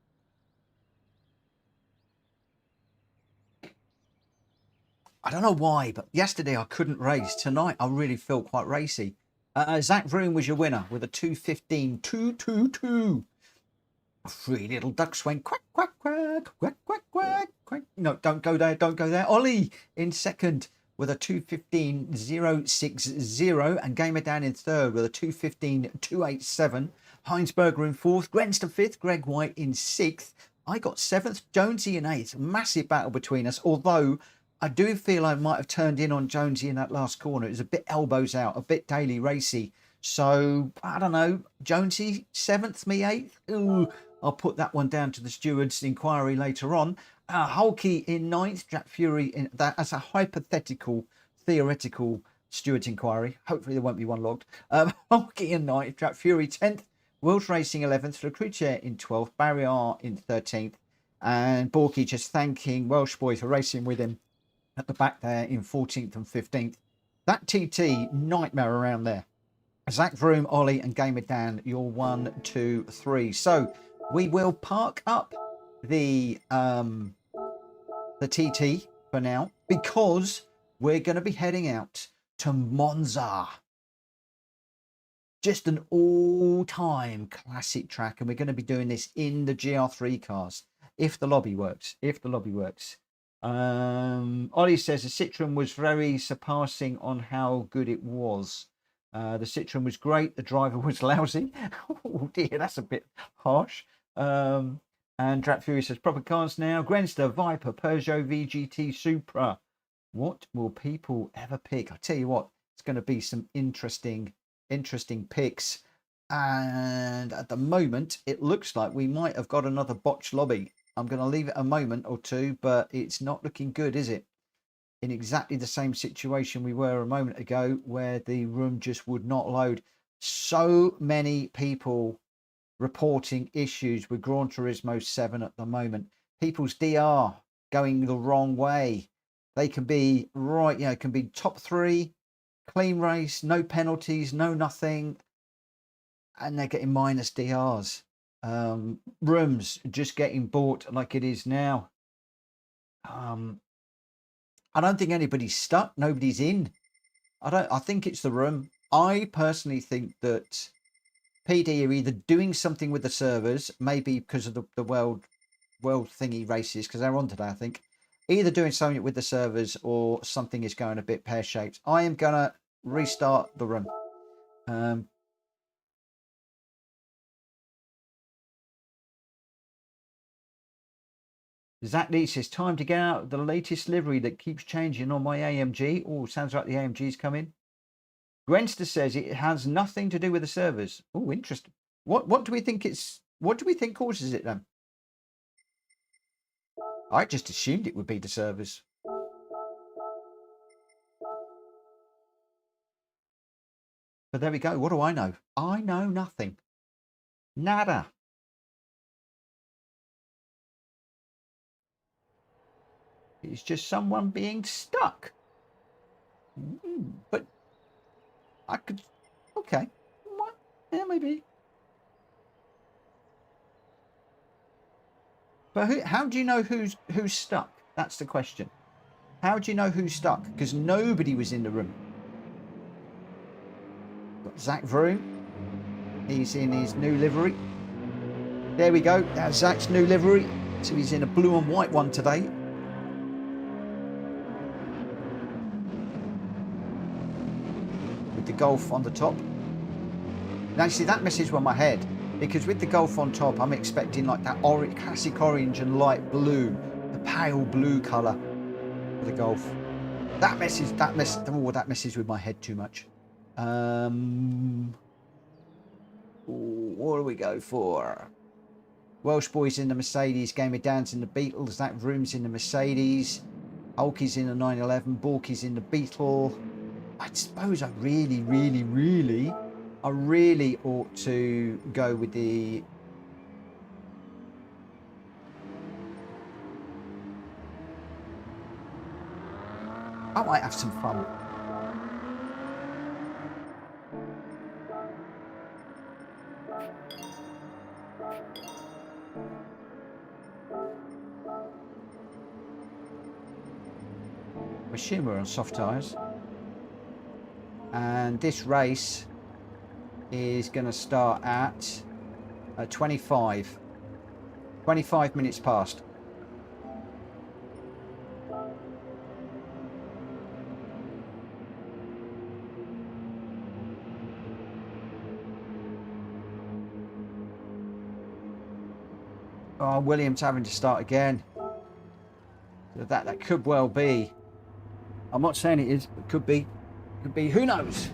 I don't know why, but yesterday I couldn't race. Tonight I really feel quite racy. Zach Vroom was your winner with a 2:15.222. Three little ducks went quack, quack, quack, quack, quack, quack, quack. No, don't go there, don't go there. Ollie in second with a 2:15.060, and Gamer Dan in third with a 2:15.287. Heinsberger in fourth, Grenster fifth, Greg White in sixth. I got seventh, Jonesy in eighth. Massive battle between us, although I do feel I might have turned in on Jonesy in that last corner. It was a bit elbows out, a bit daily racy. So, I don't know, Jonesy 7th, me 8th. Ooh, I'll put that one down to the steward's inquiry later on. Hulky in 9th, Jack Fury in that as a hypothetical, theoretical steward's inquiry. Hopefully there won't be one logged. Hulky in 9th, Jack Fury 10th, Wills Racing 11th, Lecruche in 12th, Barrier in 13th, and Borky just thanking Welsh Boy for racing with him at the back there in 14th and 15th. That TT nightmare around there. Zach Vroom, Ollie, and Gamer Dan, you're 1, 2, 3. So we will park up the TT for now because we're going to be heading out to Monza. Just an all-time classic track, and we're going to be doing this in the GR3 cars if the lobby works. Ollie says the Citroen was very surpassing on how good it was. The Citroen was great. The driver was lousy. Oh dear, that's a bit harsh. And Drat Fury says proper cars now. Grenster, Viper, Peugeot VGT Supra. What will people ever pick? I tell you what, it's going to be some interesting picks. And at the moment, it looks like we might have got another botched lobby. I'm going to leave it a moment or two, but it's not looking good, is it? In exactly the same situation we were a moment ago, where the room just would not load. So many people reporting issues with Gran Turismo 7 at the moment. People's DR going the wrong way. They can be right, you know, can be top 3, clean race, no penalties, no nothing, and they're getting minus DRs. Rooms just getting bought like it is now. I don't think anybody's stuck. Nobody's in. I think it's the room. I personally think that PD are either doing something with the servers, maybe because of the world thingy races, because they're on today, I think. Either doing something with the servers or something is going a bit pear-shaped. I am going to restart the room. Zach Lee says, time to get out the latest livery that keeps changing on my AMG. Oh, sounds like the AMG's coming. Gwenster says it has nothing to do with the servers. Oh, interesting. What do we think causes it then? I just assumed it would be the servers. But there we go. What do I know? I know nothing. Nada. It's just someone being stuck. But I could... Okay. What? Yeah, maybe. But how do you know who's stuck? That's the question. How do you know who's stuck? Because nobody was in the room. Got Zach Vroom. He's in his new livery. There we go. That's Zach's new livery. So he's in a blue and white one today. With the Golf on the top. Now, see, that messes with my head. Because with the Golf on top, I'm expecting like that orange, classic orange and light blue. The pale blue colour for the Golf. That messes with my head too much. What do we go for? Welsh Boys in the Mercedes, Gamer Dan's in the Beetles, that Room's in the Mercedes, Hulky's in the 911, Borky's in the Beetle. I suppose I really ought to go with the... I might have some fun. I assume we're on soft tyres. And this race is going to start at 25 minutes past. Oh, Williams having to start again. So that could well be. I'm not saying it is, but could be. Could be. Who knows?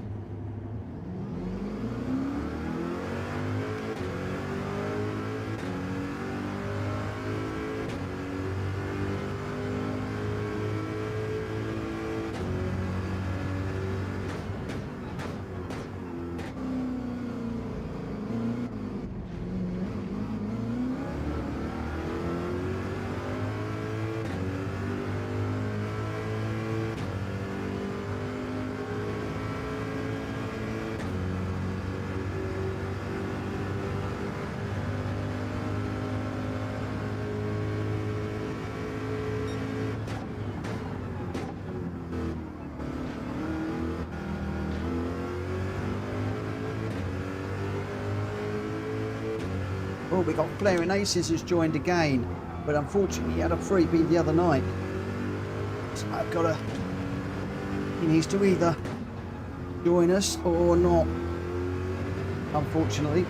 Oh, we got Flaring Aces has joined again, but unfortunately he had a freebie the other night. So I've got to... He needs to either join us or not, unfortunately.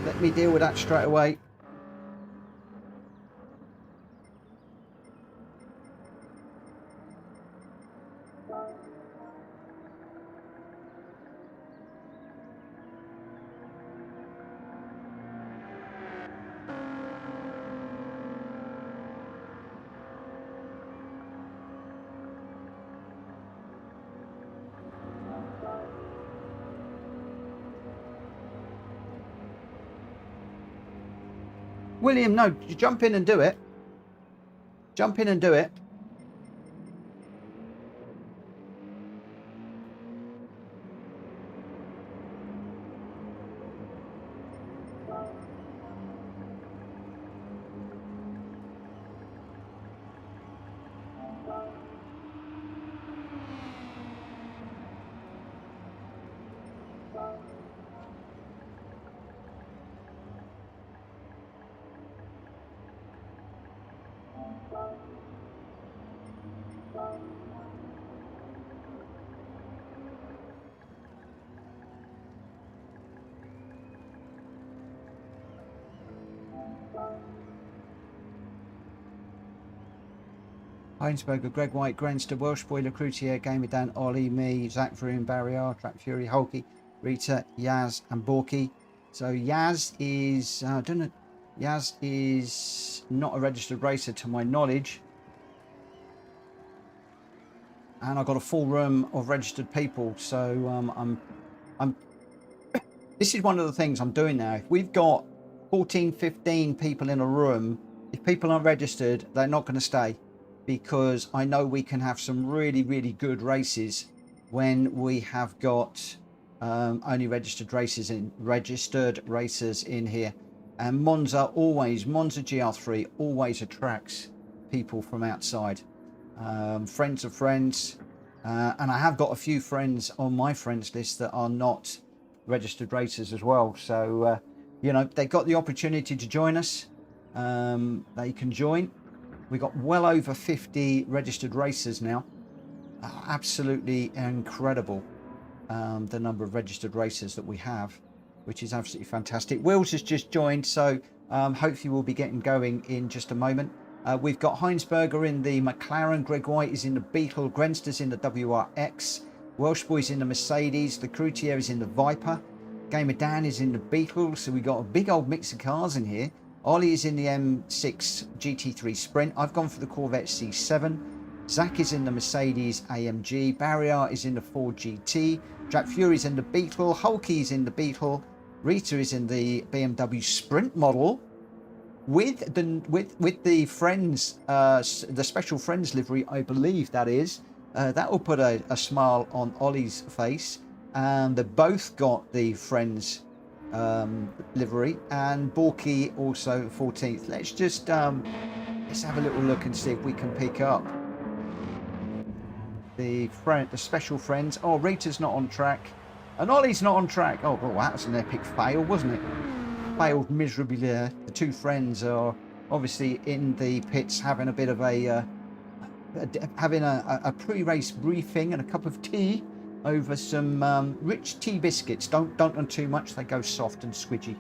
Let me deal with that straight away. William, no, jump in and do it. Jump in and do it. Heinsberger, Greg White, Grenster, Welsh Boy, Crucier, Gamer Dan, Ollie, me, Zach Vroom, Barrier, Track Fury, Hulky, Rita, Yaz, and Borky. So Yaz is, I don't know, Yaz is not a registered racer to my knowledge. And I've got a full room of registered people. So this is one of the things I'm doing now. If we've got 14, 15 people in a room, if people aren't registered, they're not going to stay. Because I know we can have some really, really good races when we have got only registered racers in here. And Monza GR3 always attracts people from outside, friends of friends, and I have got a few friends on my friends list that are not registered racers as well. So you know, they got the opportunity to join us. They can join. We got well over 50 registered racers now. Absolutely incredible, the number of registered racers that we have, which is absolutely fantastic. Wills has just joined, so hopefully we'll be getting going in just a moment. We've got Heinsberger in the McLaren, Greg White is in the Beetle, Grenster's in the Gr.x, Welsh Boy's in the Mercedes, the Crucier is in the Viper, Gamer Dan is in the Beetle, so we got a big old mix of cars in here. Ollie is in the M6 GT3 Sprint. I've gone for the Corvette C7. Zach is in the Mercedes AMG. Barrier is in the Ford GT. Jack Fury's in the Beetle. Hulky's in the Beetle. Rita is in the BMW Sprint model with the friends, the special friends livery, I believe that is. That will put a smile on Ollie's face. And they both got the friends livery, and Borky also 14th. Let's just let's have a little look and see if we can pick up the special friends. Oh, Rita's not on track and Ollie's not on track. Oh, well, that was an epic fail, wasn't it? Failed miserably there. The two friends are obviously in the pits having a bit of a pre-race briefing and a cup of tea over some rich tea biscuits. Don't them too much, they go soft and squidgy.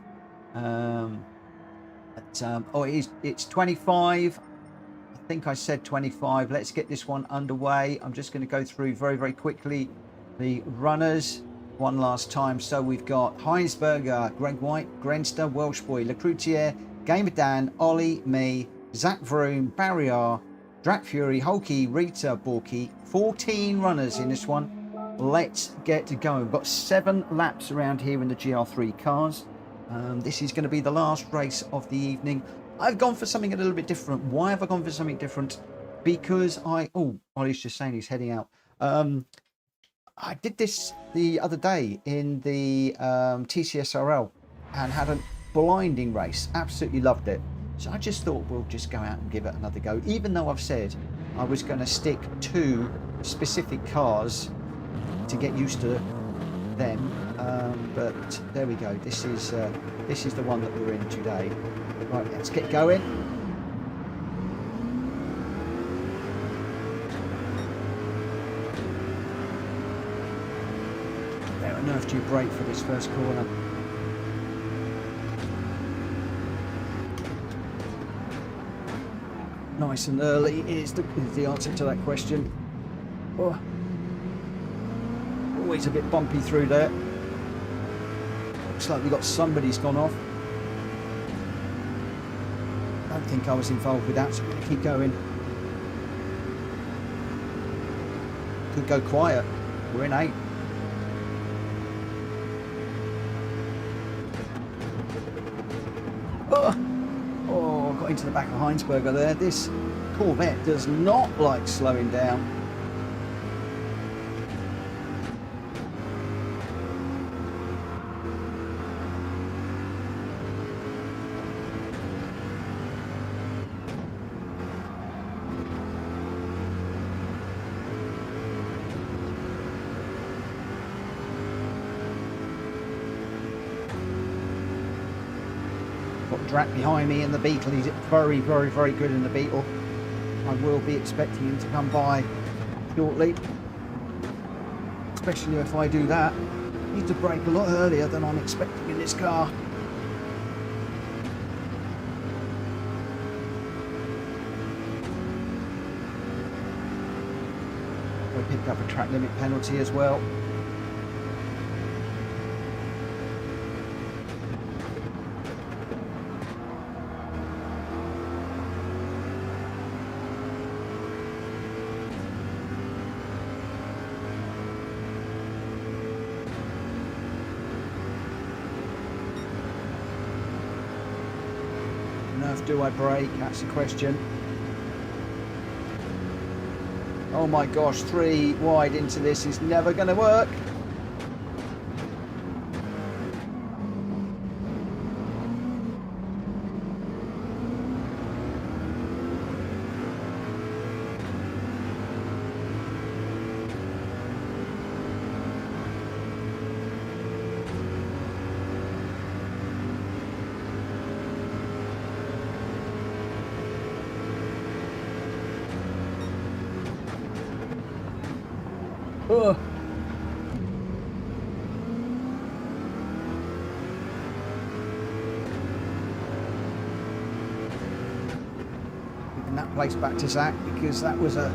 It's 25. I think I said 25. Let's get this one underway. I'm just going to go through very, very quickly the runners one last time. So we've got Heinsberger, Greg White, Grenster, Welsh Boy, Lecroutier, Gamer Dan, Ollie, me, Zach Vroom, Barrier, Drac Fury, Hulky, Rita, Borky. 14 runners in this one. Let's get to go. We've got 7 laps around here in the GR3 cars. This is going to be the last race of the evening. I've gone for something a little bit different. Why have I gone for something different? Because Ollie's just saying he's heading out. I did this the other day in the TCSRL and had a blinding race. Absolutely loved it. So I just thought we'll just go out and give it another go, even though I've said I was going to stick to specific cars to get used to them. but there we go. This is the one that we're in today. Right, let's get going. Where on earth do you brake for this first corner? Nice and early is the answer to that question. Oh. Always a bit bumpy through there. Looks like we got somebody's gone off. I don't think I was involved with that, so I'm going to keep going. Could go quiet. We're in 8. Oh, got into the back of Heinsberger there. This Corvette does not like slowing down. Drat behind me in the Beetle. He's very, very, very good in the Beetle. I will be expecting him to come by shortly, especially if I do that. I need to brake a lot earlier than I'm expecting in this car. We picked up a track limit penalty as well. Do I brake? That's the question. Oh my gosh, 3 wide into this is never going to work. Ugh. Giving that place back to Zach because that was a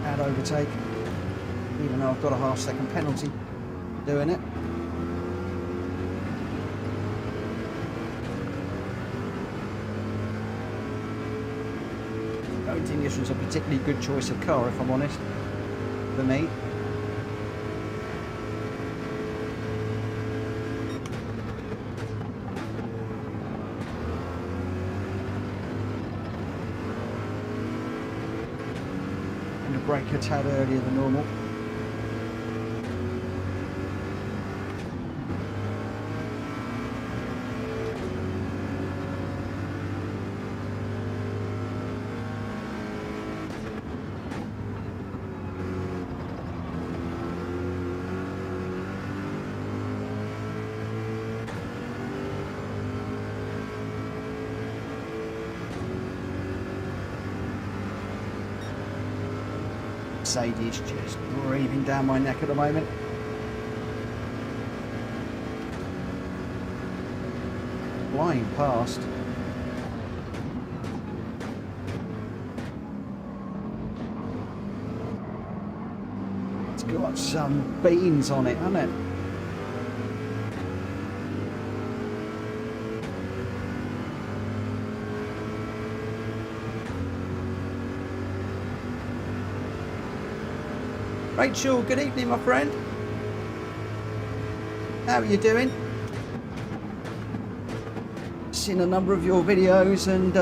bad overtake, even though I've got a half-second penalty for doing it. I don't think this was a particularly good choice of car, if I'm honest. For me. I'm going to brake a tad earlier than normal. Mercedes just breathing down my neck at the moment. Flying past. It's got some beans on it, hasn't it? Rachel, good evening, my friend. How are you doing? Seen a number of your videos and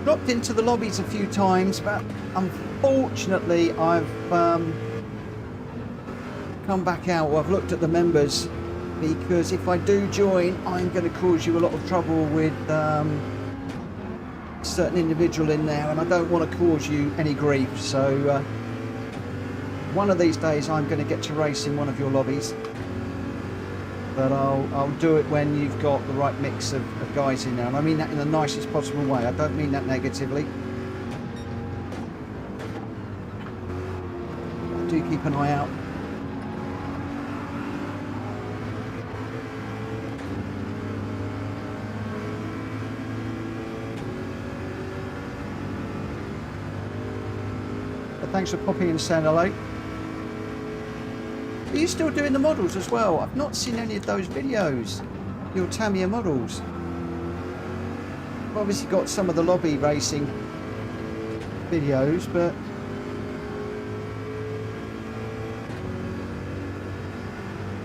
dropped into the lobbies a few times, but unfortunately I've come back out, or I've looked at the members, because if I do join, I'm going to cause you a lot of trouble with a certain individual in there, and I don't want to cause you any grief. So one of these days I'm going to get to race in one of your lobbies. but I'll do it when you've got the right mix of guys in there, and I mean that in the nicest possible way. I don't mean that negatively. Do keep an eye out. But thanks for popping in and saying hello. Are you still doing the models as well? I've not seen any of those videos. Your Tamiya models. I've obviously got some of the lobby racing videos, but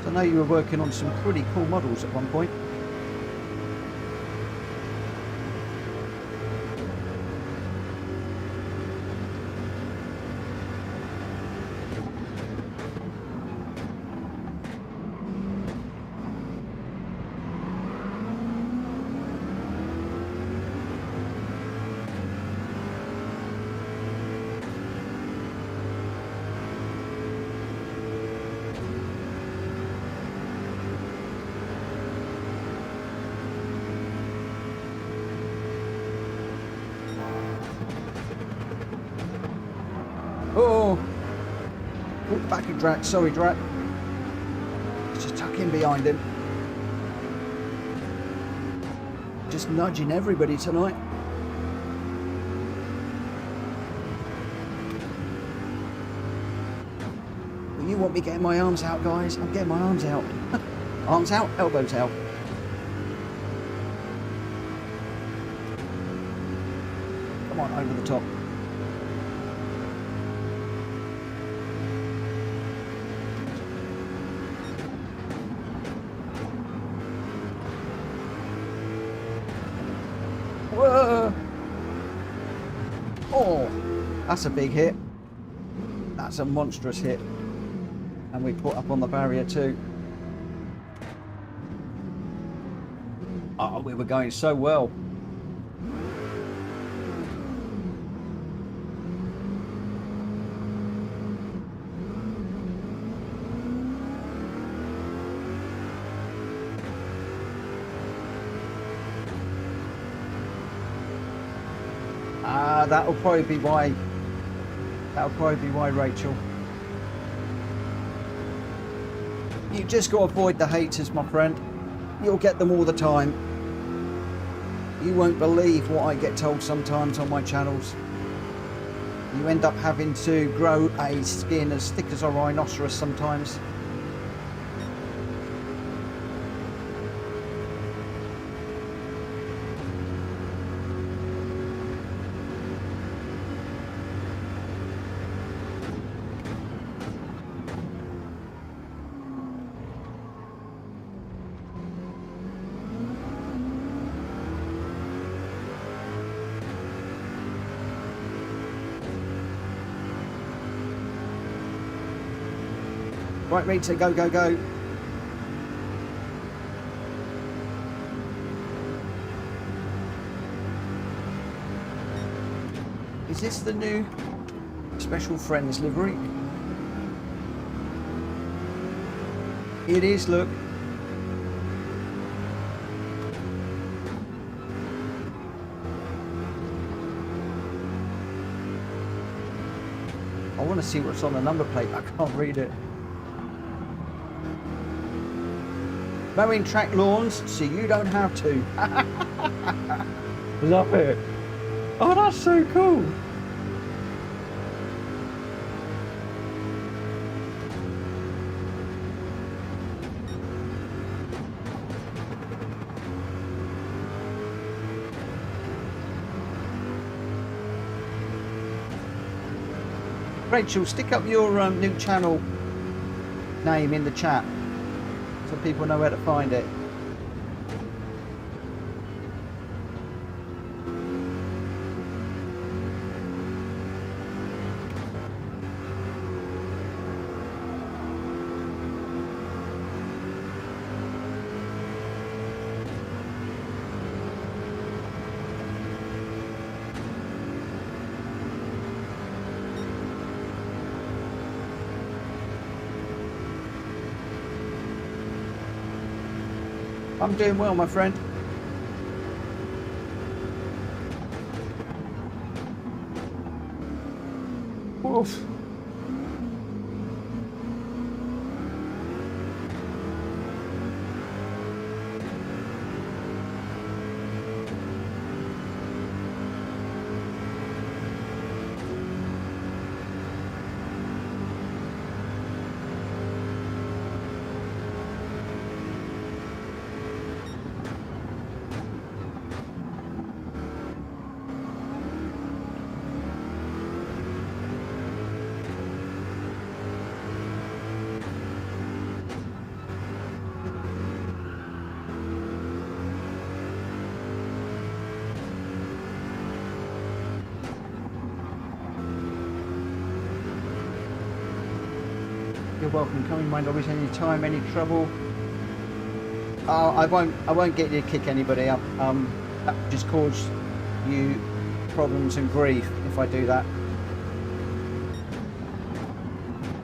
I know you were working on some pretty cool models at one point. Oh, walk back of Gr.x. Sorry, Gr.x. Just tuck in behind him. Just nudging everybody tonight. Well, you want me getting my arms out, guys? I'm getting my arms out. Arms out, elbows out. Come on, over the top. Whoa. Oh, that's a big hit. That's a monstrous hit. And we put up on the barrier too. Oh, we were going so well. That'll probably be why. Rachel. You just got to avoid the haters, my friend. You'll get them all the time. You won't believe what I get told sometimes on my channels. You end up having to grow a skin as thick as a rhinoceros sometimes. Right, Rita, go, go, go. Is this the new Special Friends livery? It is, look. I want to see what's on the number plate. I can't read it. Mowing track lawns so you don't have to. Love it. Oh, that's so cool. Rachel, stick up your new channel name in the chat so people know where to find it. I'm doing well, my friend. Oof. You're welcome. Come in, mind always any time, any trouble. I won't get you to kick anybody up. That would just cause you problems and grief if I do that.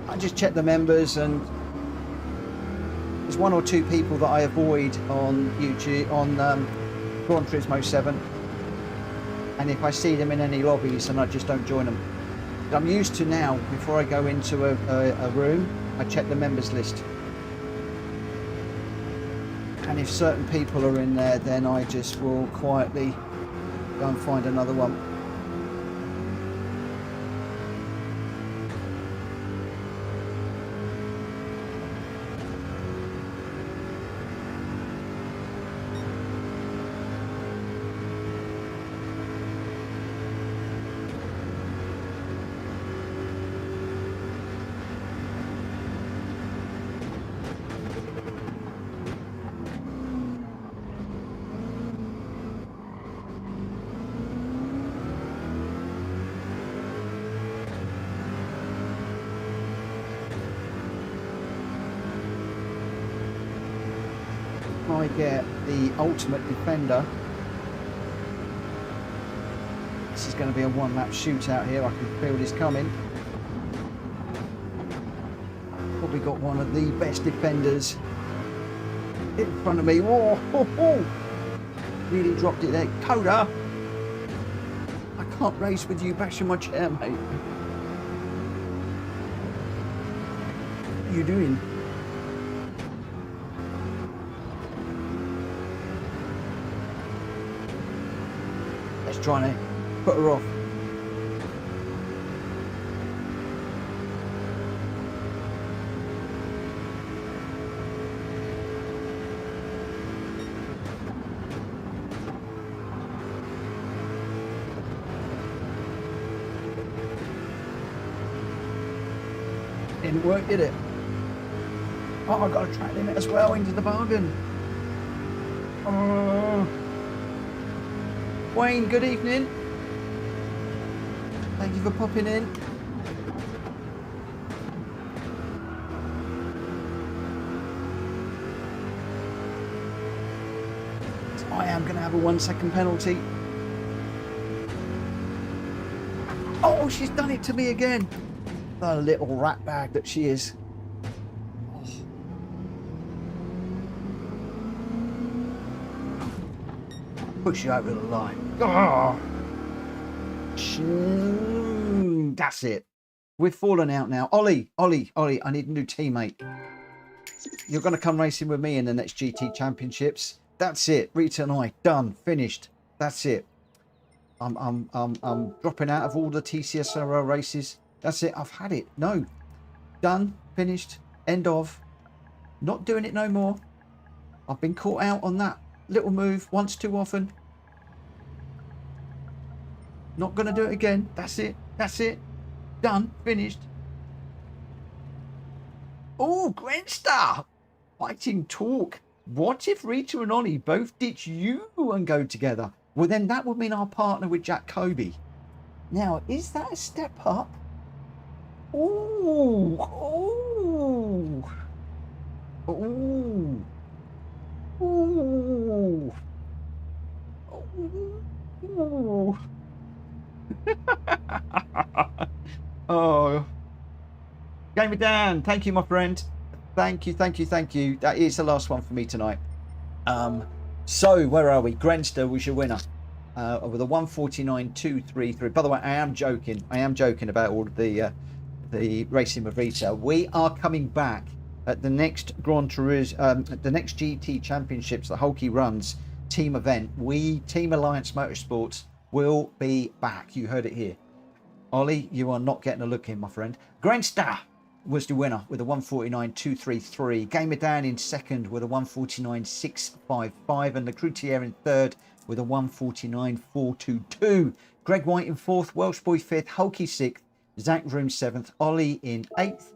I just check the members, and there's one or two people that I avoid on YouTube on Gran Turismo 7, and if I see them in any lobbies, then I just don't join them. I'm used to now, before I go into a room, I check the members list, and if certain people are in there, then I just will quietly go and find another one. I get the ultimate defender. This is going to be a one-lap shootout here. I can feel this coming. Probably got one of the best defenders in front of me. Whoa, ho, ho. Really dropped it there. Coda, I can't race with you bashing my chair, mate. What are you doing? Trying to put her off. Didn't work, did it? Oh, I got a track limit as well into the bargain. Wayne, good evening. Thank you for popping in. I am going to have a 1 second penalty. Oh, she's done it to me again. The little rat bag that she is. Push you over the line. Oh. That's it. We've fallen out now. Ollie, I need a new teammate. You're going to come racing with me in the next GT Championships. That's it. Rita and I, done, finished. That's it. I'm dropping out of all the TCSRO races. That's it. I've had it. No, done, finished, end of. Not doing it no more. I've been caught out on that little move once too often. Not going to do it again. That's it. That's it. Done. Finished. Oh, Grenstar. Fighting talk. What if Rita and Ollie both ditch you and go together? Well, then that would mean I'll partner with Jack Kobe. Now, is that a step up? Ooh. Ooh. Ooh. Ooh. Ooh. Oh, Gamer Dan, thank you, my friend. Thank you. That is the last one for me tonight. So where are we? Grenster was your winner with a 149.233. By the way, I am joking. I am joking about all of the racing with retail. We are coming back at the next Gran Turismo, the next GT Championships, the Hulky runs team event. We, Team Alliance Motorsports, will be back. You heard it here. Ollie, you are not getting a look in, my friend. Grenster was the winner with a 149.233. Gamer Dan in second with a 149.655. And the Cloutier in third with a 149.422. Greg White in fourth. Welsh Boy fifth. Hulky sixth. Zach Vroom seventh. Ollie in eighth.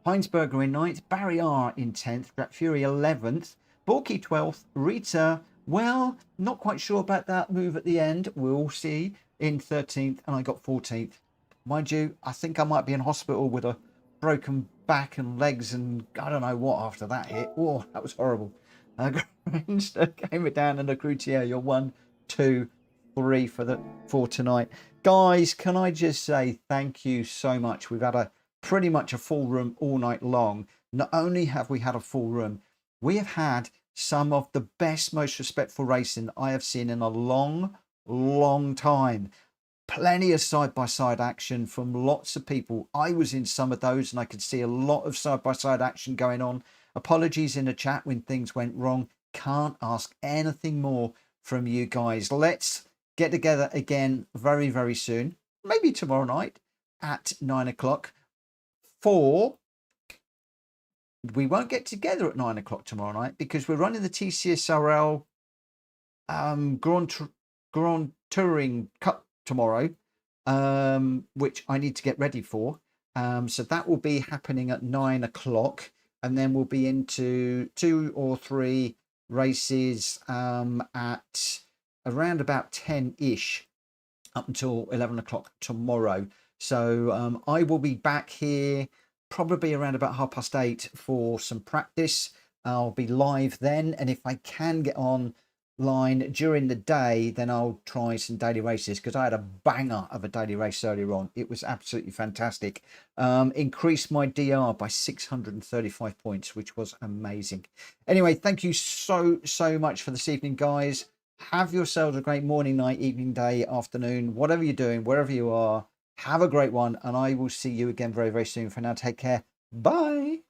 Heinsberger in ninth. Barry R in 10th. Jack Fury 11th. Borky 12th. Rita, well, not quite sure about that move at the end. We'll see. In 13th. And I got 14th. Mind you, I think I might be in hospital with a broken back and legs and I don't know what after that hit. Oh, that was horrible. Came it down and the Cloutier. You're 1, 2, 3 for tonight. Guys, can I just say thank you so much. We've had pretty much a full room all night long. Not only have we had a full room, we have had some of the best, most respectful racing I have seen in a long time. Plenty of side-by-side action from lots of people. I was in some of those and I could see a lot of side-by-side action going on. Apologies in the chat when things went wrong. Can't ask anything more from you guys. Let's get together again very, very soon. Maybe tomorrow night at 9 o'clock. We won't get together at 9 o'clock tomorrow night because we're running the TCSRL Grand Touring Cup tomorrow, which I need to get ready for. So that will be happening at 9 o'clock, and then we'll be into 2 or 3 races at around about 10-ish up until 11 o'clock tomorrow. So I will be back here probably around about 8:30 for some practice. I'll be live then, and if I can get on line during the day, then I'll try some daily races because I had a banger of a daily race earlier on. It was absolutely fantastic. Increased my DR by 635 points, which was amazing. Anyway, thank you so much for this evening, guys. Have yourselves a great morning, night, evening, day, afternoon, whatever you're doing, wherever you are. Have a great one, and I will see you again very, very soon. For now, take care. Bye.